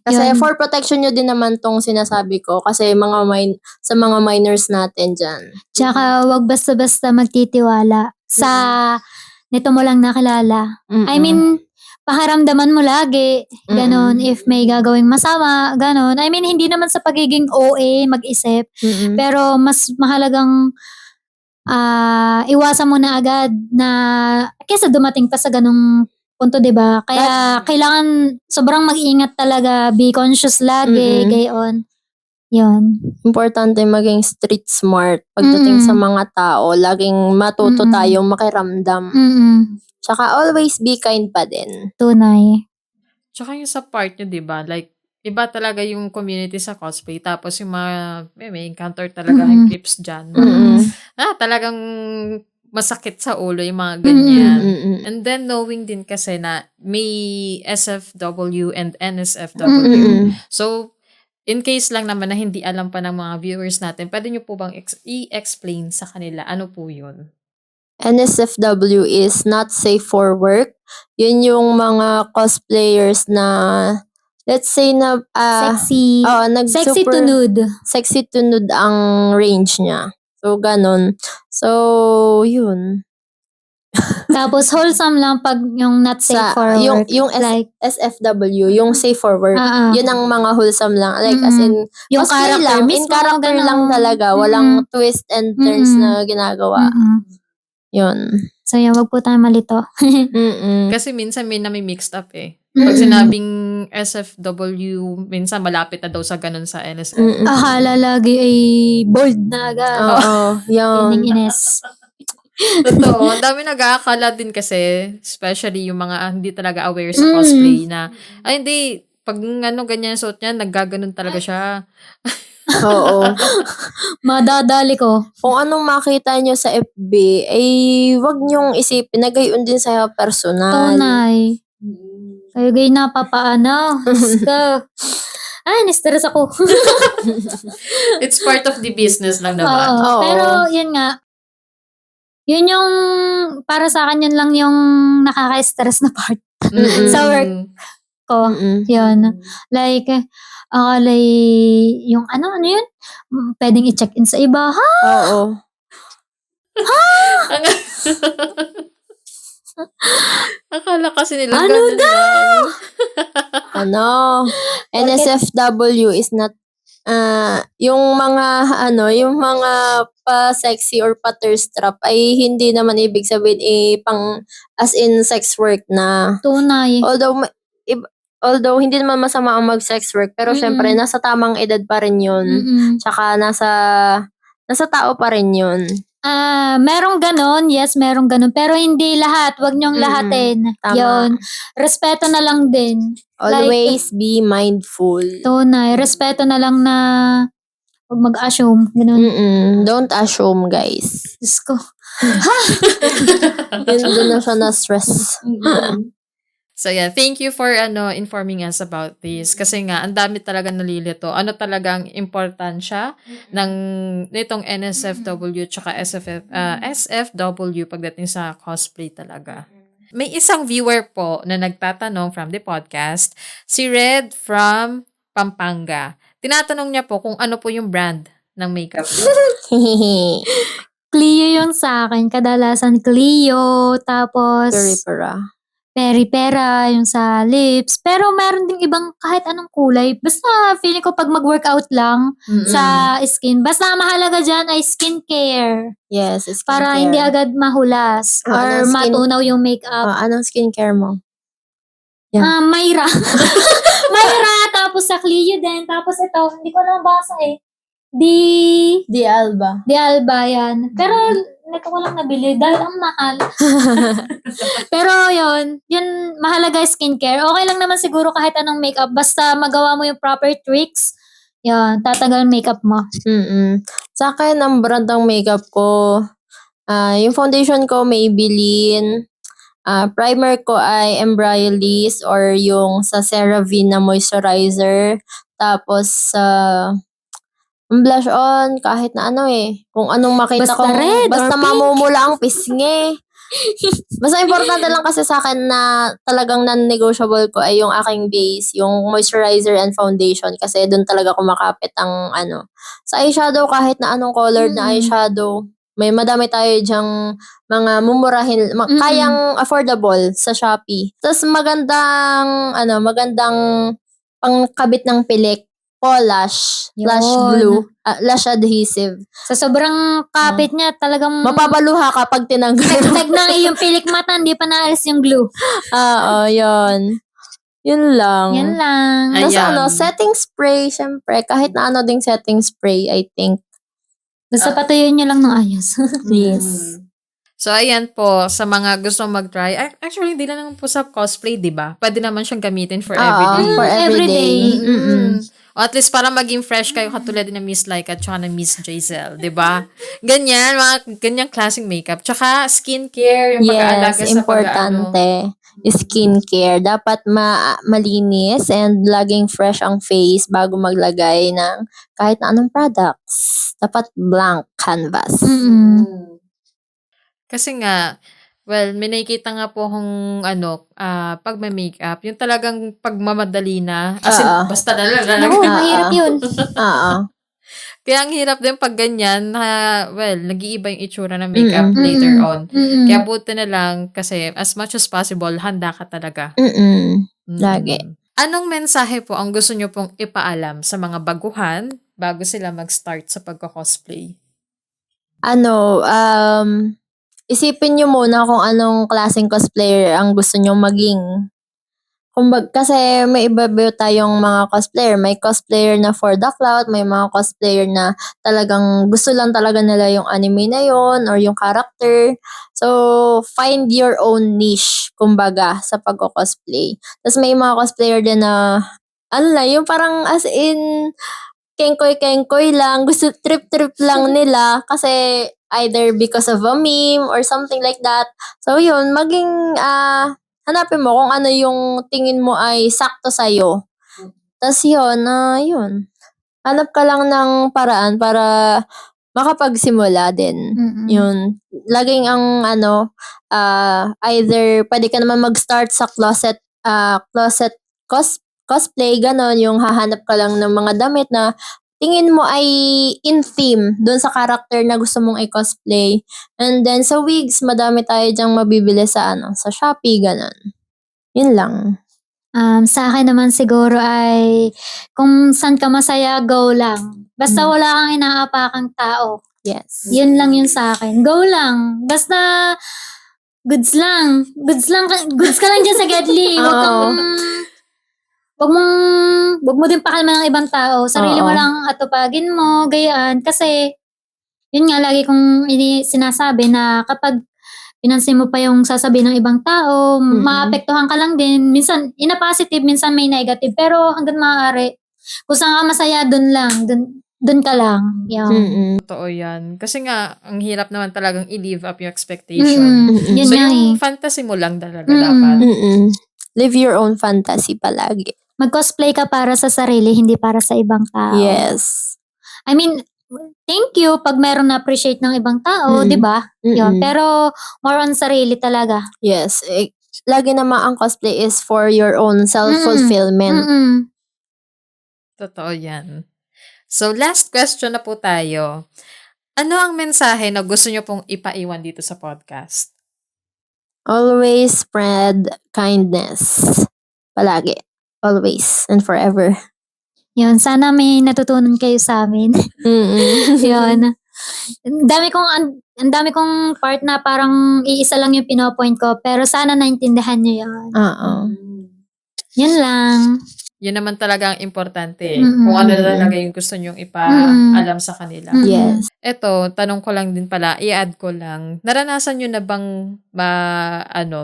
Speaker 2: Kasi
Speaker 3: Yun.
Speaker 2: for protection nyo din naman tong sinasabi ko. Kasi sa mga minors natin dyan.
Speaker 3: Tsaka wag basta-basta magtitiwala sa nito mo lang nakilala. I mean, pakiramdaman mo lagi, ganon, if may gagawing masama, ganon. I mean, hindi naman sa pagiging OA mag-isip, pero mas mahalagang iwasan mo na agad na kesa dumating pa sa ganong punto, 'di ba? Kaya kailangan sobrang mag-ingat talaga, be conscious lagi, gayon. Yun.
Speaker 2: Importante maging street smart pagdating sa mga tao. Laging matuto tayong makiramdam. Tsaka always be kind pa din.
Speaker 3: Tunay.
Speaker 1: Tsaka yung sa part nyo, di ba? Like, iba talaga yung community sa cosplay. Tapos yung mga, may encounter talaga yung clips dyan. Talagang masakit sa ulo yung mga ganyan. And then knowing din kasi na may SFW and NSFW. So, in case lang naman na hindi alam pa ng mga viewers natin, pwede nyo po bang i-explain sa kanila ano po yun?
Speaker 2: NSFW is not safe for work. Yun yung mga cosplayers na, let's say na,
Speaker 3: Sexy. Sexy to nude.
Speaker 2: Sexy to nude ang range niya. So, ganon. So, yun.
Speaker 3: Tapos wholesome lang pag yung not safe for work.
Speaker 2: Yung
Speaker 3: like,
Speaker 2: SFW, yung safe for work, yun ang mga wholesome lang. Like, as in,
Speaker 3: yung
Speaker 2: cosplay
Speaker 3: character
Speaker 2: lang, in
Speaker 3: mismo,
Speaker 2: character lang
Speaker 3: ganon.
Speaker 2: talaga. Walang twist and turns na ginagawa. Yun.
Speaker 3: So, yun, wag po tayo malito.
Speaker 1: Kasi minsan may nami-mixed up eh. Pag sinabing SFW, minsan malapit na daw sa ganun sa NSF.
Speaker 3: Akala lagi ay bold na agad.
Speaker 2: Oo, yun.
Speaker 3: Ines.
Speaker 1: Totoo. Ang dami nag-aakala din kasi, especially yung mga hindi talaga aware sa cosplay na, ay hindi, pag ganyan suot niya, naggaganon talaga siya.
Speaker 2: Oo.
Speaker 3: Madadali ko.
Speaker 2: Kung anong makita nyo sa FB, wag nyong isipin na gayon din sa personal.
Speaker 3: Tunay. Kayo gay napapaano. Ay, ni-stress ako.
Speaker 1: It's part of the business lang naman.
Speaker 2: Oo.
Speaker 3: Pero, yun nga. Yun yung, para sa akin, yun lang yung nakaka-stress na part. Sa work ko. Yun. Like, yung ano yun? Pwedeng i-check-in sa iba. Ha?
Speaker 2: Oo.
Speaker 1: Akala kasi nila
Speaker 3: Ano
Speaker 1: ganun lang.
Speaker 2: NSFW is not yung mga pa-sexy or pa-thirst trap ay hindi naman ibig sabihin pang as in sex work na.
Speaker 3: Tunay.
Speaker 2: Although hindi naman masama ang mag-sex work, pero syempre nasa tamang edad pa rin yun. Tsaka nasa tao pa rin yun.
Speaker 3: Merong ganon, yes, merong ganon. Pero hindi lahat, wag niyong lahatin.
Speaker 2: Tama.
Speaker 3: Yun. Respeto na lang din.
Speaker 2: Always be mindful.
Speaker 3: Tunay. Respeto na lang na huwag mag-assume. Ganon.
Speaker 2: Don't assume, guys.
Speaker 3: Diyos ko.
Speaker 2: Doon na siya na-stress.
Speaker 1: So yeah, thank you for informing us about this. Kasi nga, ang dami talaga nalilito. Ano talagang importansya nitong NSFW tsaka SFW pagdating sa cosplay talaga. May isang viewer po na nagtatanong from the podcast, si Red from Pampanga. Tinatanong niya po kung ano po yung brand ng makeup.
Speaker 3: Clio yung sa akin. Kadalasan Clio, tapos
Speaker 2: Peripera.
Speaker 3: Peri-pera, yung sa lips. Pero meron ding ibang kahit anong kulay. Basta feeling ko pag mag-workout lang sa skin. Basta mahalaga dyan ay skincare.
Speaker 2: Yes, skincare.
Speaker 3: Para hindi agad mahulas
Speaker 2: Oh,
Speaker 3: or
Speaker 2: anong skin-
Speaker 3: matunaw yung makeup.
Speaker 2: Anong skincare mo? Yan.
Speaker 3: Mayra. Mayra, tapos sa Clio din. Tapos ito, hindi ko na basa eh.
Speaker 2: Di Alba.
Speaker 3: Di Alba yan. Pero nito ko lang nabili dahil ang mahal. Pero yun mahalaga skincare. Okay lang naman siguro kahit anong makeup. Basta magawa mo yung proper tricks. Yan, tatagal makeup mo.
Speaker 2: Sa akin, ang brand ng makeup ko, yung foundation ko, Maybelline. Primer ko ay Embryolisse or yung sa CeraVe na moisturizer. Tapos, ang blush on, kahit na ano kung anong makita
Speaker 3: Basta
Speaker 2: ko,
Speaker 3: red
Speaker 2: basta
Speaker 3: or pink.
Speaker 2: mamumula ang pisngi. Basta importante lang kasi sa akin na talagang non-negotiable ko ay yung aking base, yung moisturizer and foundation kasi doon talaga kumakapit ang Sa eyeshadow, kahit na anong colored na eyeshadow, may madami tayo dyang mga mumurahin, kayang affordable sa Shopee. Tapos magandang pangkabit ng pilik. Lash glue, lash adhesive.
Speaker 3: Sa sobrang kapit niya, talagang
Speaker 2: Mapapaluha kapag tinanggal.
Speaker 3: tagtag ng iyong pilik mata, hindi pa naalis yung glue.
Speaker 2: Yun. Yun lang.
Speaker 3: Yan lang.
Speaker 2: Tapos
Speaker 1: Ayan.
Speaker 2: setting spray, syempre. Kahit na ding setting spray, I think.
Speaker 3: Basta patuyuin niyo lang ng ayos.
Speaker 2: Yes.
Speaker 1: So, ayan po, sa mga gusto mag-try. Actually, hindi lang naman po sa cosplay, di ba? Pwede naman siyang gamitin for everyday.
Speaker 2: For everyday.
Speaker 1: O at least para maging fresh kayo katulad din ng Miss Laika at saka ng Miss Giselle, di ba? Ganyan, mga ganyang klaseng makeup. Tsaka skincare, yung pag-aalaga
Speaker 2: Yes,
Speaker 1: sa
Speaker 2: importante. Skincare. Dapat malinis and laging fresh ang face bago maglagay ng kahit na anong products. Dapat blank canvas.
Speaker 1: Kasi nga, well, may nakikita nga po akong pag may makeup, yung talagang pagmamadali na. As in, basta na lang.
Speaker 3: Naku, mahirap yun.
Speaker 1: Kaya ang hirap din pag ganyan na, well, nag-iiba yung itsura ng makeup later on. Kaya buti na lang kasi as much as possible, handa ka talaga.
Speaker 2: Lagi.
Speaker 1: Anong mensahe po ang gusto nyo pong ipaalam sa mga baguhan bago sila mag-start sa pagko-cosplay?
Speaker 2: Isipin nyo muna kung anong klaseng cosplayer ang gusto nyo maging. Kasi may iba-iba tayong mga cosplayer. May cosplayer na for the clout, may mga cosplayer na talagang gusto lang talaga nila yung anime na yon or yung character. So, find your own niche, kumbaga, sa pagko-cosplay. Tapos may mga cosplayer din na, yung parang as in, kengkoy-kengkoy lang, gusto trip-trip lang nila kasi either because of a meme or something like that. So yun, hanapin mo kung ano yung tingin mo ay sakto sa'yo. Tapos yun. Hanap ka lang ng paraan para makapagsimula din. Yun. Laging ang either pwede ka naman mag-start sa closet cosplay, ganon, yung hahanap ka lang ng mga damit na tingin mo ay in theme doon sa character na gusto mong i-cosplay. And then sa wigs, madami tayo dyang mabibili sa Shopee, ganon. Yun lang.
Speaker 3: Sa akin naman siguro ay kung saan ka masaya, go lang. Basta wala kang inaapakang tao.
Speaker 2: Yes.
Speaker 3: Yun lang yun sa akin. Go lang. Basta goods lang. Goods ka lang dyan sa Gedli. Wag mo din pakalman ng ibang tao. Sarili mo lang atupagin mo, gayaan. Kasi, yun nga, lagi kong sinasabi na kapag pinansin mo pa yung sasabihin ng ibang tao, maapektuhan ka lang din. Minsan, in a positive, minsan may negative. Pero hanggang maaari, kung saan ka masaya, dun lang. Dun ka lang. Yan.
Speaker 1: Totoo yan. Kasi nga, ang hirap naman talagang i-live up yung expectation.
Speaker 3: Yun
Speaker 1: So,
Speaker 3: nga
Speaker 1: yung fantasy mo lang talaga dapat.
Speaker 2: Live your own fantasy palagi.
Speaker 3: Mag-cosplay ka para sa sarili, hindi para sa ibang tao.
Speaker 2: Yes.
Speaker 3: I mean, thank you pag meron na-appreciate ng ibang tao, di ba? Yun. Pero, more on sarili talaga.
Speaker 2: Yes. Lagi naman ang cosplay is for your own self-fulfillment.
Speaker 1: Totoo yan. So, last question na po tayo. Ano ang mensahe na gusto nyo pong ipaiwan dito sa podcast?
Speaker 2: Always spread kindness. Palagi. Always and forever.
Speaker 3: Yun, sana may natutunan kayo sa amin.
Speaker 2: Mm-mm.
Speaker 3: Yun. Ang dami kong part na parang iisa lang yung pinopoint ko, pero sana naintindihan nyo yun.
Speaker 2: Oo.
Speaker 3: Yun lang.
Speaker 1: Yun naman talaga ang importante.
Speaker 3: Mm-mm.
Speaker 1: Kung ano na talaga yung gusto nyong ipaalam sa kanila.
Speaker 3: Mm-mm.
Speaker 2: Yes.
Speaker 1: Eto, tanong ko lang din pala, i-add ko lang. Naranasan nyo na bang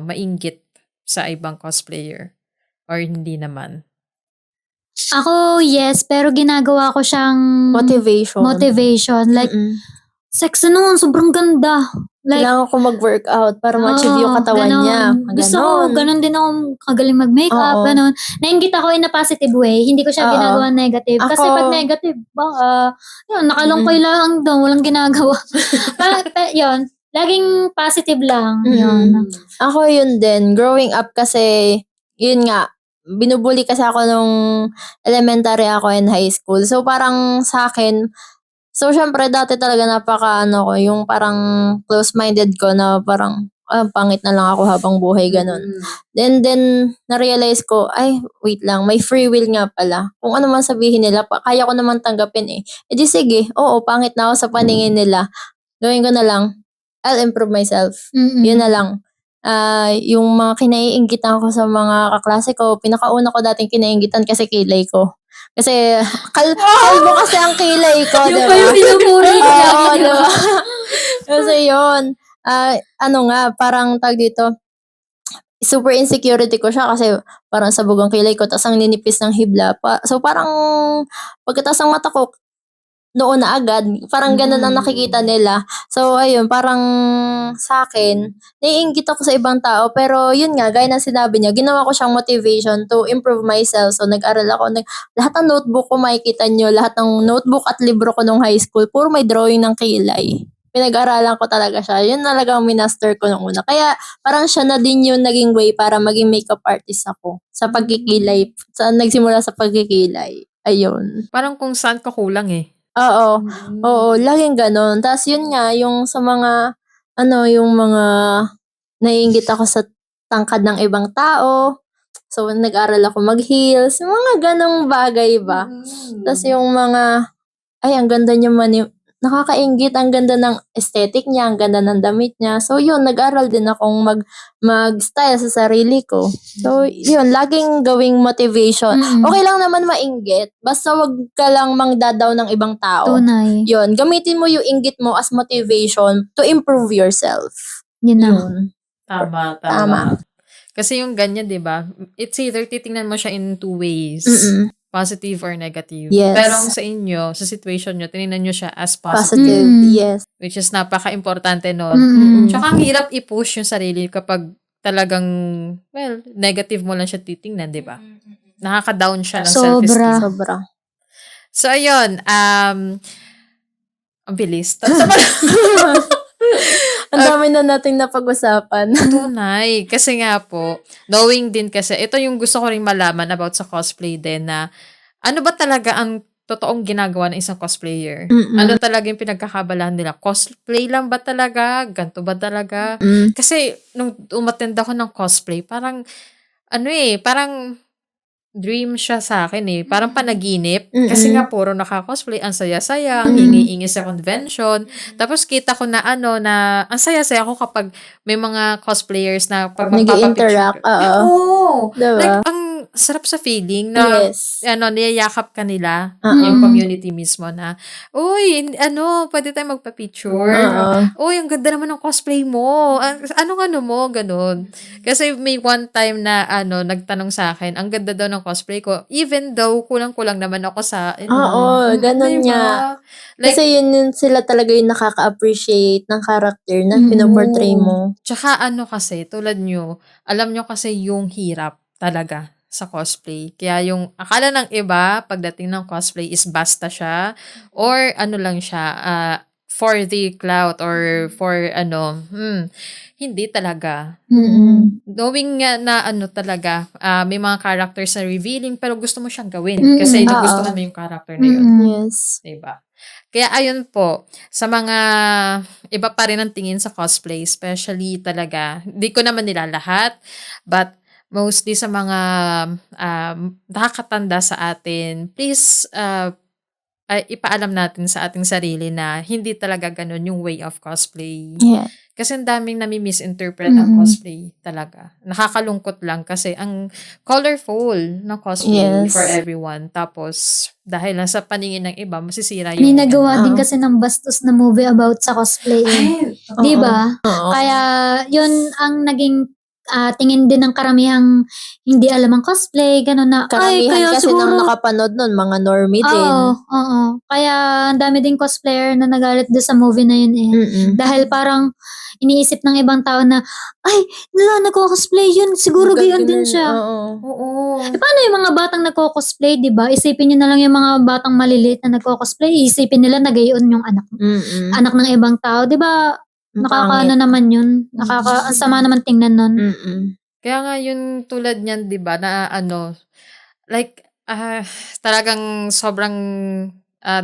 Speaker 1: mainggit sa ibang cosplayer? Or hindi naman?
Speaker 3: Ako, yes, pero ginagawa ko siyang
Speaker 2: Motivation.
Speaker 3: Like,
Speaker 2: Mm-mm.
Speaker 3: sex nun, sobrang ganda. Like,
Speaker 2: Kailangan ko mag-workout para ma-achieve yung
Speaker 3: oo,
Speaker 2: katawan
Speaker 3: ganon.
Speaker 2: niya.
Speaker 3: Gusto ko, ganon din ako kagaling mag-makeup,
Speaker 2: Oo.
Speaker 3: ganon. Nainggit ako in a positive way. Hindi ko siya
Speaker 2: Oo.
Speaker 3: ginagawa negative. Kasi
Speaker 2: Ako-
Speaker 3: pag negative, yun, nakalungkoy lang daw, walang ginagawa. Yun, laging positive lang. Yun.
Speaker 2: Ako yun din. Growing up kasi, yun nga, binubuli kasi ako nung elementary ako and high school. So parang sa akin, so syempre dati talaga yung parang close-minded ko na parang, pangit na lang ako habang buhay, ganun. Then, na-realize ko, ay, wait lang, may free will nga pala. Kung ano man sabihin nila, kaya ko naman tanggapin eh. E di sige, oo, pangit na ako sa paningin nila. Gawin ko na lang, I'll improve myself.
Speaker 3: Mm-mm.
Speaker 2: Yun na lang. Yung mga kinaiinggitan ko sa mga kaklase ko, pinakauna ko dating kinainggitan kasi kilay ko. Kasi, kalbo kasi ang kilay ko,
Speaker 3: Yung
Speaker 2: diba?
Speaker 3: pa yung pinupuri niya.
Speaker 2: Oo, diba? Kasi yun, parang tag dito, super insecurity ko siya kasi parang sabog ang kilay ko, tas ang ninipis ng hibla pa. So parang, pagkatas ng mata ko, noon na agad, parang ganun ang nakikita nila. So ayun, parang sa akin, naiinggit ako sa ibang tao, pero yun nga, gaya ng sinabi niya, ginawa ko siyang motivation to improve myself. So nag-aral ako, lahat ng notebook ko makikita nyo, lahat ng notebook at libro ko nung high school, puro may drawing ng kilay. Pinag-aralan ko talaga siya. Yun talaga ang minaster ko nung una. Kaya parang siya na din yung naging way para maging makeup artist ako. Sa pagkikilay. Nagsimula sa pagkikilay. Ayun.
Speaker 1: Parang kung saan ka kulang eh.
Speaker 2: Oo. Oo, laging ganon. Tapos yun nga, yung sa mga, yung mga naiinggit ako sa tangkad ng ibang tao. So, nag-aral ako mag-heels. Mga ganong bagay ba? Tapos yung mga, ay, ang ganda niya nakakainggit, ang ganda ng aesthetic niya, ang ganda ng damit niya. So, yun, nag-aral din akong mag-style sa sarili ko. So, yun, laging gawing motivation.
Speaker 3: Mm-mm.
Speaker 2: Okay lang naman mainggit, basta wag ka lang mangdadaw ng ibang tao.
Speaker 3: Tunay.
Speaker 2: Yun, gamitin mo yung inggit mo as motivation to improve yourself.
Speaker 3: Yun na.
Speaker 2: Yun.
Speaker 1: Tama. Kasi yung ganyan, di ba? It's either titingnan mo siya in two ways.
Speaker 2: Mm-mm.
Speaker 1: Positive or negative.
Speaker 2: Yes.
Speaker 1: Pero ang sa inyo, sa situation nyo, tinignan nyo siya as positive.
Speaker 2: Positive, yes.
Speaker 1: Which is napaka-importante nun.
Speaker 3: Mm-mm.
Speaker 1: Tsaka ang hirap i-push yung sarili kapag talagang, negative mo lang siya titingnan, di ba? Nakaka-down siya ng self-esteem.
Speaker 2: Sobra.
Speaker 1: So, ayun. Ang bilis.
Speaker 2: Ang dami na nating napag-usapan.
Speaker 1: Tunay. Kasi nga po, knowing din kasi, ito yung gusto ko rin malaman about sa cosplay din na, ano ba talaga ang totoong ginagawa ng isang cosplayer?
Speaker 2: Mm-mm.
Speaker 1: Ano talaga yung pinagkakabalahan nila? Cosplay lang ba talaga? Ganto ba talaga? Kasi, nung umattend ako ng cosplay, parang, parang dream siya sa akin eh. Parang panaginip. Kasi nga puro naka-cosplay, ang saya-saya, ang ingi-ingi sa convention. Tapos kita ko na na ang saya-saya ko kapag may mga cosplayers na pag
Speaker 2: Nag-i-interact, oo.
Speaker 1: Oo.
Speaker 2: Diba?
Speaker 1: Like, ang sarap sa feeling na,
Speaker 2: Yes.
Speaker 1: niyayakap ka nila,
Speaker 2: Oo.
Speaker 1: yung community mismo na, uy, pwede tayo magpa-picture.
Speaker 2: Oo.
Speaker 1: Uy, ang ganda naman ng cosplay mo. Anong mo, ganun. Kasi may one time na, nagtanong sa akin, ang ganda daw ng cosplay ko, even though kulang-kulang naman ako sa,
Speaker 2: Oo, ganun
Speaker 1: diba?
Speaker 2: nga.
Speaker 1: Like,
Speaker 2: Kasi yun sila talaga yung nakaka-appreciate ng character na pinoportray mo.
Speaker 1: tsaka kasi, tulad nyo, alam nyo kasi yung hirap talaga sa cosplay. Kaya yung akala ng iba, pagdating ng cosplay is basta siya, or lang siya, for the clout, or for hindi talaga. Knowing nga na talaga, may mga characters na revealing, pero gusto mo siyang gawin. Kasi
Speaker 2: Oo.
Speaker 1: gusto mo yung character na yun.
Speaker 2: Yes.
Speaker 1: Diba? Kaya ayun po, sa mga iba pa rin ang tingin sa cosplay, especially talaga, di ko naman nila lahat, but mostly sa mga nakakatanda sa atin, please ipaalam natin sa ating sarili na hindi talaga ganun yung way of cosplay.
Speaker 2: Yeah.
Speaker 1: Kasi ang daming nami-misinterpret ang cosplay talaga. Nakakalungkot lang kasi ang colorful ng cosplay
Speaker 2: Yes.
Speaker 1: for everyone. Tapos, dahil lang sa paningin ng iba, masisira
Speaker 3: May
Speaker 1: yung...
Speaker 3: nagawa din
Speaker 2: Oo.
Speaker 3: kasi ng bastos na movie about sa cosplay.
Speaker 4: Ay,
Speaker 3: Di ba?
Speaker 2: Oo.
Speaker 3: Kaya, yun ang naging tingin din ng karamihang hindi alam ang cosplay, gano'n na, ay,
Speaker 2: Karamihan
Speaker 3: kaya
Speaker 2: kasi
Speaker 3: siguro,
Speaker 2: nung nakapanood nun, mga normie din.
Speaker 3: oo. Kaya, ang dami din cosplayer na nagalit doon sa movie na yun eh.
Speaker 2: Mm-mm.
Speaker 3: Dahil parang, iniisip ng ibang tao na, ay, nagko-cosplay yun, siguro gayon din siya.
Speaker 2: Oo.
Speaker 1: Oo.
Speaker 3: Paano yung mga batang nagko-cosplay, di ba? Isipin nyo na lang yung mga batang maliliit na nagko-cosplay, isipin nila na gayon yung anak
Speaker 2: Mm-mm.
Speaker 3: ng ibang tao, di ba?
Speaker 2: Ang
Speaker 3: Nakakaano
Speaker 2: pangit.
Speaker 3: naman yun. Ang sama naman tingnan nun.
Speaker 2: Mm-mm.
Speaker 1: Kaya nga yun tulad niyan, di ba, na like, talagang sobrang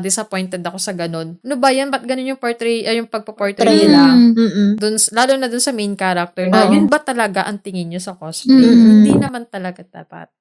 Speaker 1: disappointed ako sa ganun. Ano ba yan? Ba't ganun yung yung pagpaportray
Speaker 2: Portray.
Speaker 1: nila?
Speaker 2: Mm-mm.
Speaker 1: Lalo na dun sa main character na,
Speaker 2: Oo.
Speaker 1: yun ba talaga ang tingin nyo sa cosplay?
Speaker 2: Mm-mm.
Speaker 1: Hindi naman talaga dapat.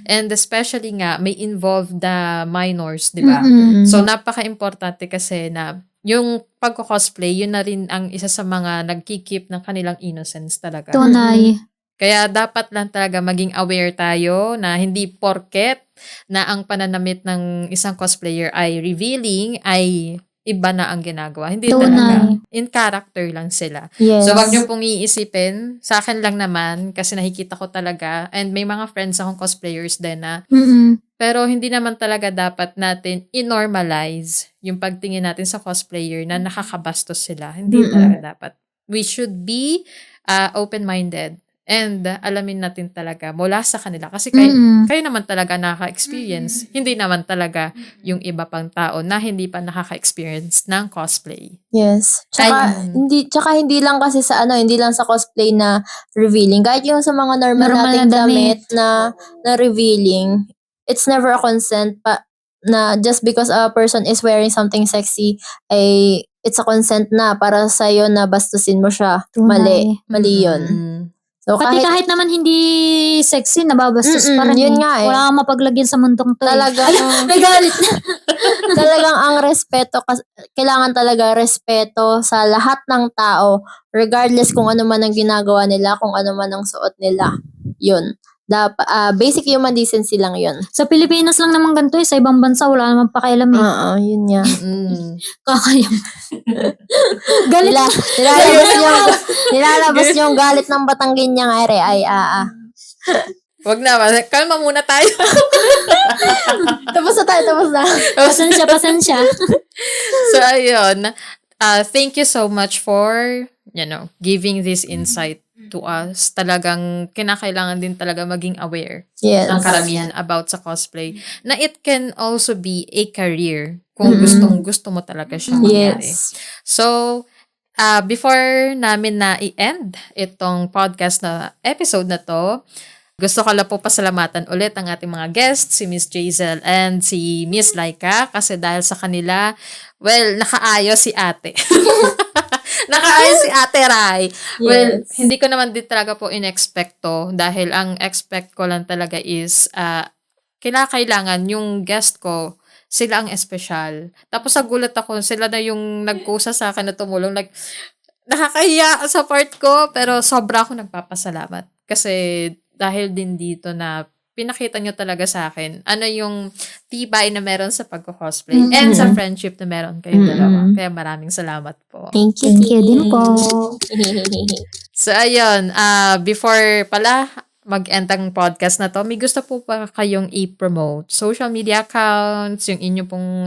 Speaker 1: And especially nga, may involved na minors, di ba?
Speaker 3: Mm-mm.
Speaker 1: So, napaka-importante kasi na yung pagko-cosplay, yun na rin ang isa sa mga nagkikip ng kanilang innocence talaga.
Speaker 3: Tunay.
Speaker 1: Kaya dapat lang talaga maging aware tayo na hindi porket na ang pananamit ng isang cosplayer ay revealing, ay iba na ang ginagawa. Hindi
Speaker 3: Tunay.
Speaker 1: talaga. In character lang sila.
Speaker 2: Yes.
Speaker 1: So, wag niyo pong iisipin. Sa akin lang naman, kasi nakikita ko talaga, and may mga friends akong cosplayers din na,
Speaker 3: Mm-mm.
Speaker 1: pero hindi naman talaga dapat natin i-normalize yung pagtingin natin sa cosplayer na nakakabastos sila. Hindi
Speaker 2: Mm-mm.
Speaker 1: talaga dapat. We should be open-minded and alamin natin talaga mula sa kanila. Kasi
Speaker 3: Mm-mm.
Speaker 1: kayo naman talaga nakaka-experience. Hindi naman talaga yung iba pang tao na hindi pa nakaka-experience ng cosplay.
Speaker 2: Yes. Tsaka
Speaker 1: Ay,
Speaker 2: hindi lang kasi sa hindi lang sa cosplay na revealing. Kahit yung sa mga normal
Speaker 3: Normal
Speaker 2: nating
Speaker 3: na damit.
Speaker 2: damit na revealing, it's never a consent na just because a person is wearing something sexy ay it's a consent na para sa'yo na bastusin mo siya.
Speaker 3: Tunay.
Speaker 2: Mali yun. So
Speaker 3: Kahit naman hindi sexy, nababastos pa rin
Speaker 2: yun
Speaker 3: eh.
Speaker 2: nga eh.
Speaker 3: Wala kang mapaglagyan sa mundong to
Speaker 2: Talagang
Speaker 3: May galit na.
Speaker 2: talagang ang respeto kailangan talaga respeto sa lahat ng tao regardless kung ano man ang ginagawa nila, kung ano man ang suot nila. Yun. Basic human decency lang yun.
Speaker 3: Sa Pilipinas lang naman ganito eh. Sa ibang bansa, wala naman pakialam eh.
Speaker 2: Oo, yun nga.
Speaker 3: Kakayam. Galit na.
Speaker 2: Nilalabas yung galit ng Batangginyang ay.
Speaker 1: wag na. Kalma muna tayo.
Speaker 2: Tapos na.
Speaker 3: Pasensya.
Speaker 1: So, ayun. Thank you so much for, giving this insight to us. Talagang kinakailangan din talaga maging aware
Speaker 2: Yes.
Speaker 1: ng karamihan about sa cosplay. Na it can also be a career kung gusto mo talaga siyang mangyari.
Speaker 2: Yes.
Speaker 1: So, before namin na i-end itong podcast na episode na to, gusto ko lang po pasalamatan ulit ang ating mga guests, si Miss Jazel and si Miss Laika, kasi dahil sa kanila, nakaayos si ate. Nakaayos si Ate Rai. Well,
Speaker 2: Yes.
Speaker 1: hindi ko naman din talaga po in-expect dahil ang expect ko lang talaga is kailangan yung guest ko, sila ang espesyal. Tapos nagulat ako, sila na yung nagkusa sa akin na tumulong. Like, nakakahiya sa part ko, pero sobra ako nagpapasalamat. Kasi dahil din dito na pinakita nyo talaga sa akin ano yung tibay na meron sa pagko-cosplay and sa friendship na meron kayong dalawa. Kaya maraming salamat po.
Speaker 2: Thank you.
Speaker 3: Thank you din po.
Speaker 1: So, ayun. Before pala mag-end ang podcast na to, may gusto po pa kayong i-promote? Social media accounts, yung inyo pong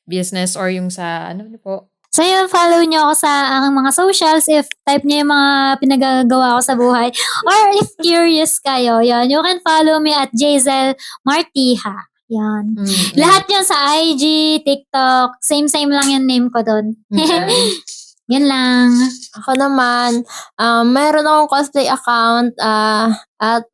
Speaker 1: business or yung sa po?
Speaker 3: So yun, follow nyo ako sa aking mga socials if type nyo yung mga pinagagawa ko sa buhay. Or if curious kayo, yan, you can follow me at Jazel Martiha. Yan. Lahat yun sa IG, TikTok, same lang yung name ko doon. Yan lang.
Speaker 2: Ako naman, meron akong cosplay account at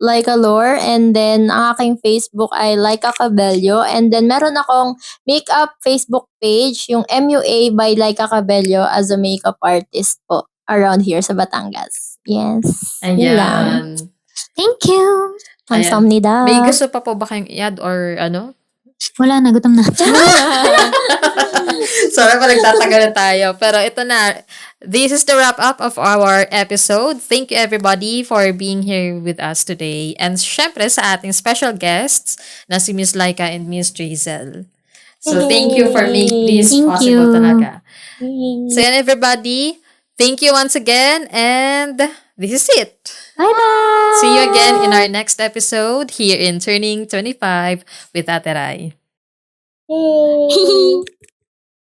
Speaker 2: Laika Lore, and then ang aking Facebook ay Laika Cabello, and then meron akong makeup Facebook page, yung MUA by Laika Cabello as a makeup artist po around here sa Batangas. Yes. Yun lang.
Speaker 1: Ayan.
Speaker 3: Thank you.
Speaker 2: Kamsahamnida.
Speaker 1: May gusto pa po ba kayong i-add or ano?
Speaker 3: Wala na, gutom na.
Speaker 1: Sorry pa nagtatagal na tayo. Pero ito na. This is the wrap up of our episode. Thank you everybody for being here with us today. And syempre sa ating special guests na si Miss Laika and Miss Jazel. So thank you for making this
Speaker 3: Thank
Speaker 1: possible
Speaker 3: you.
Speaker 1: talaga. So yan everybody. Thank you once again. And this is it.
Speaker 3: Bye-bye.
Speaker 1: See you again in our next episode here in Turning 25 with Ate Rai.
Speaker 2: Yay.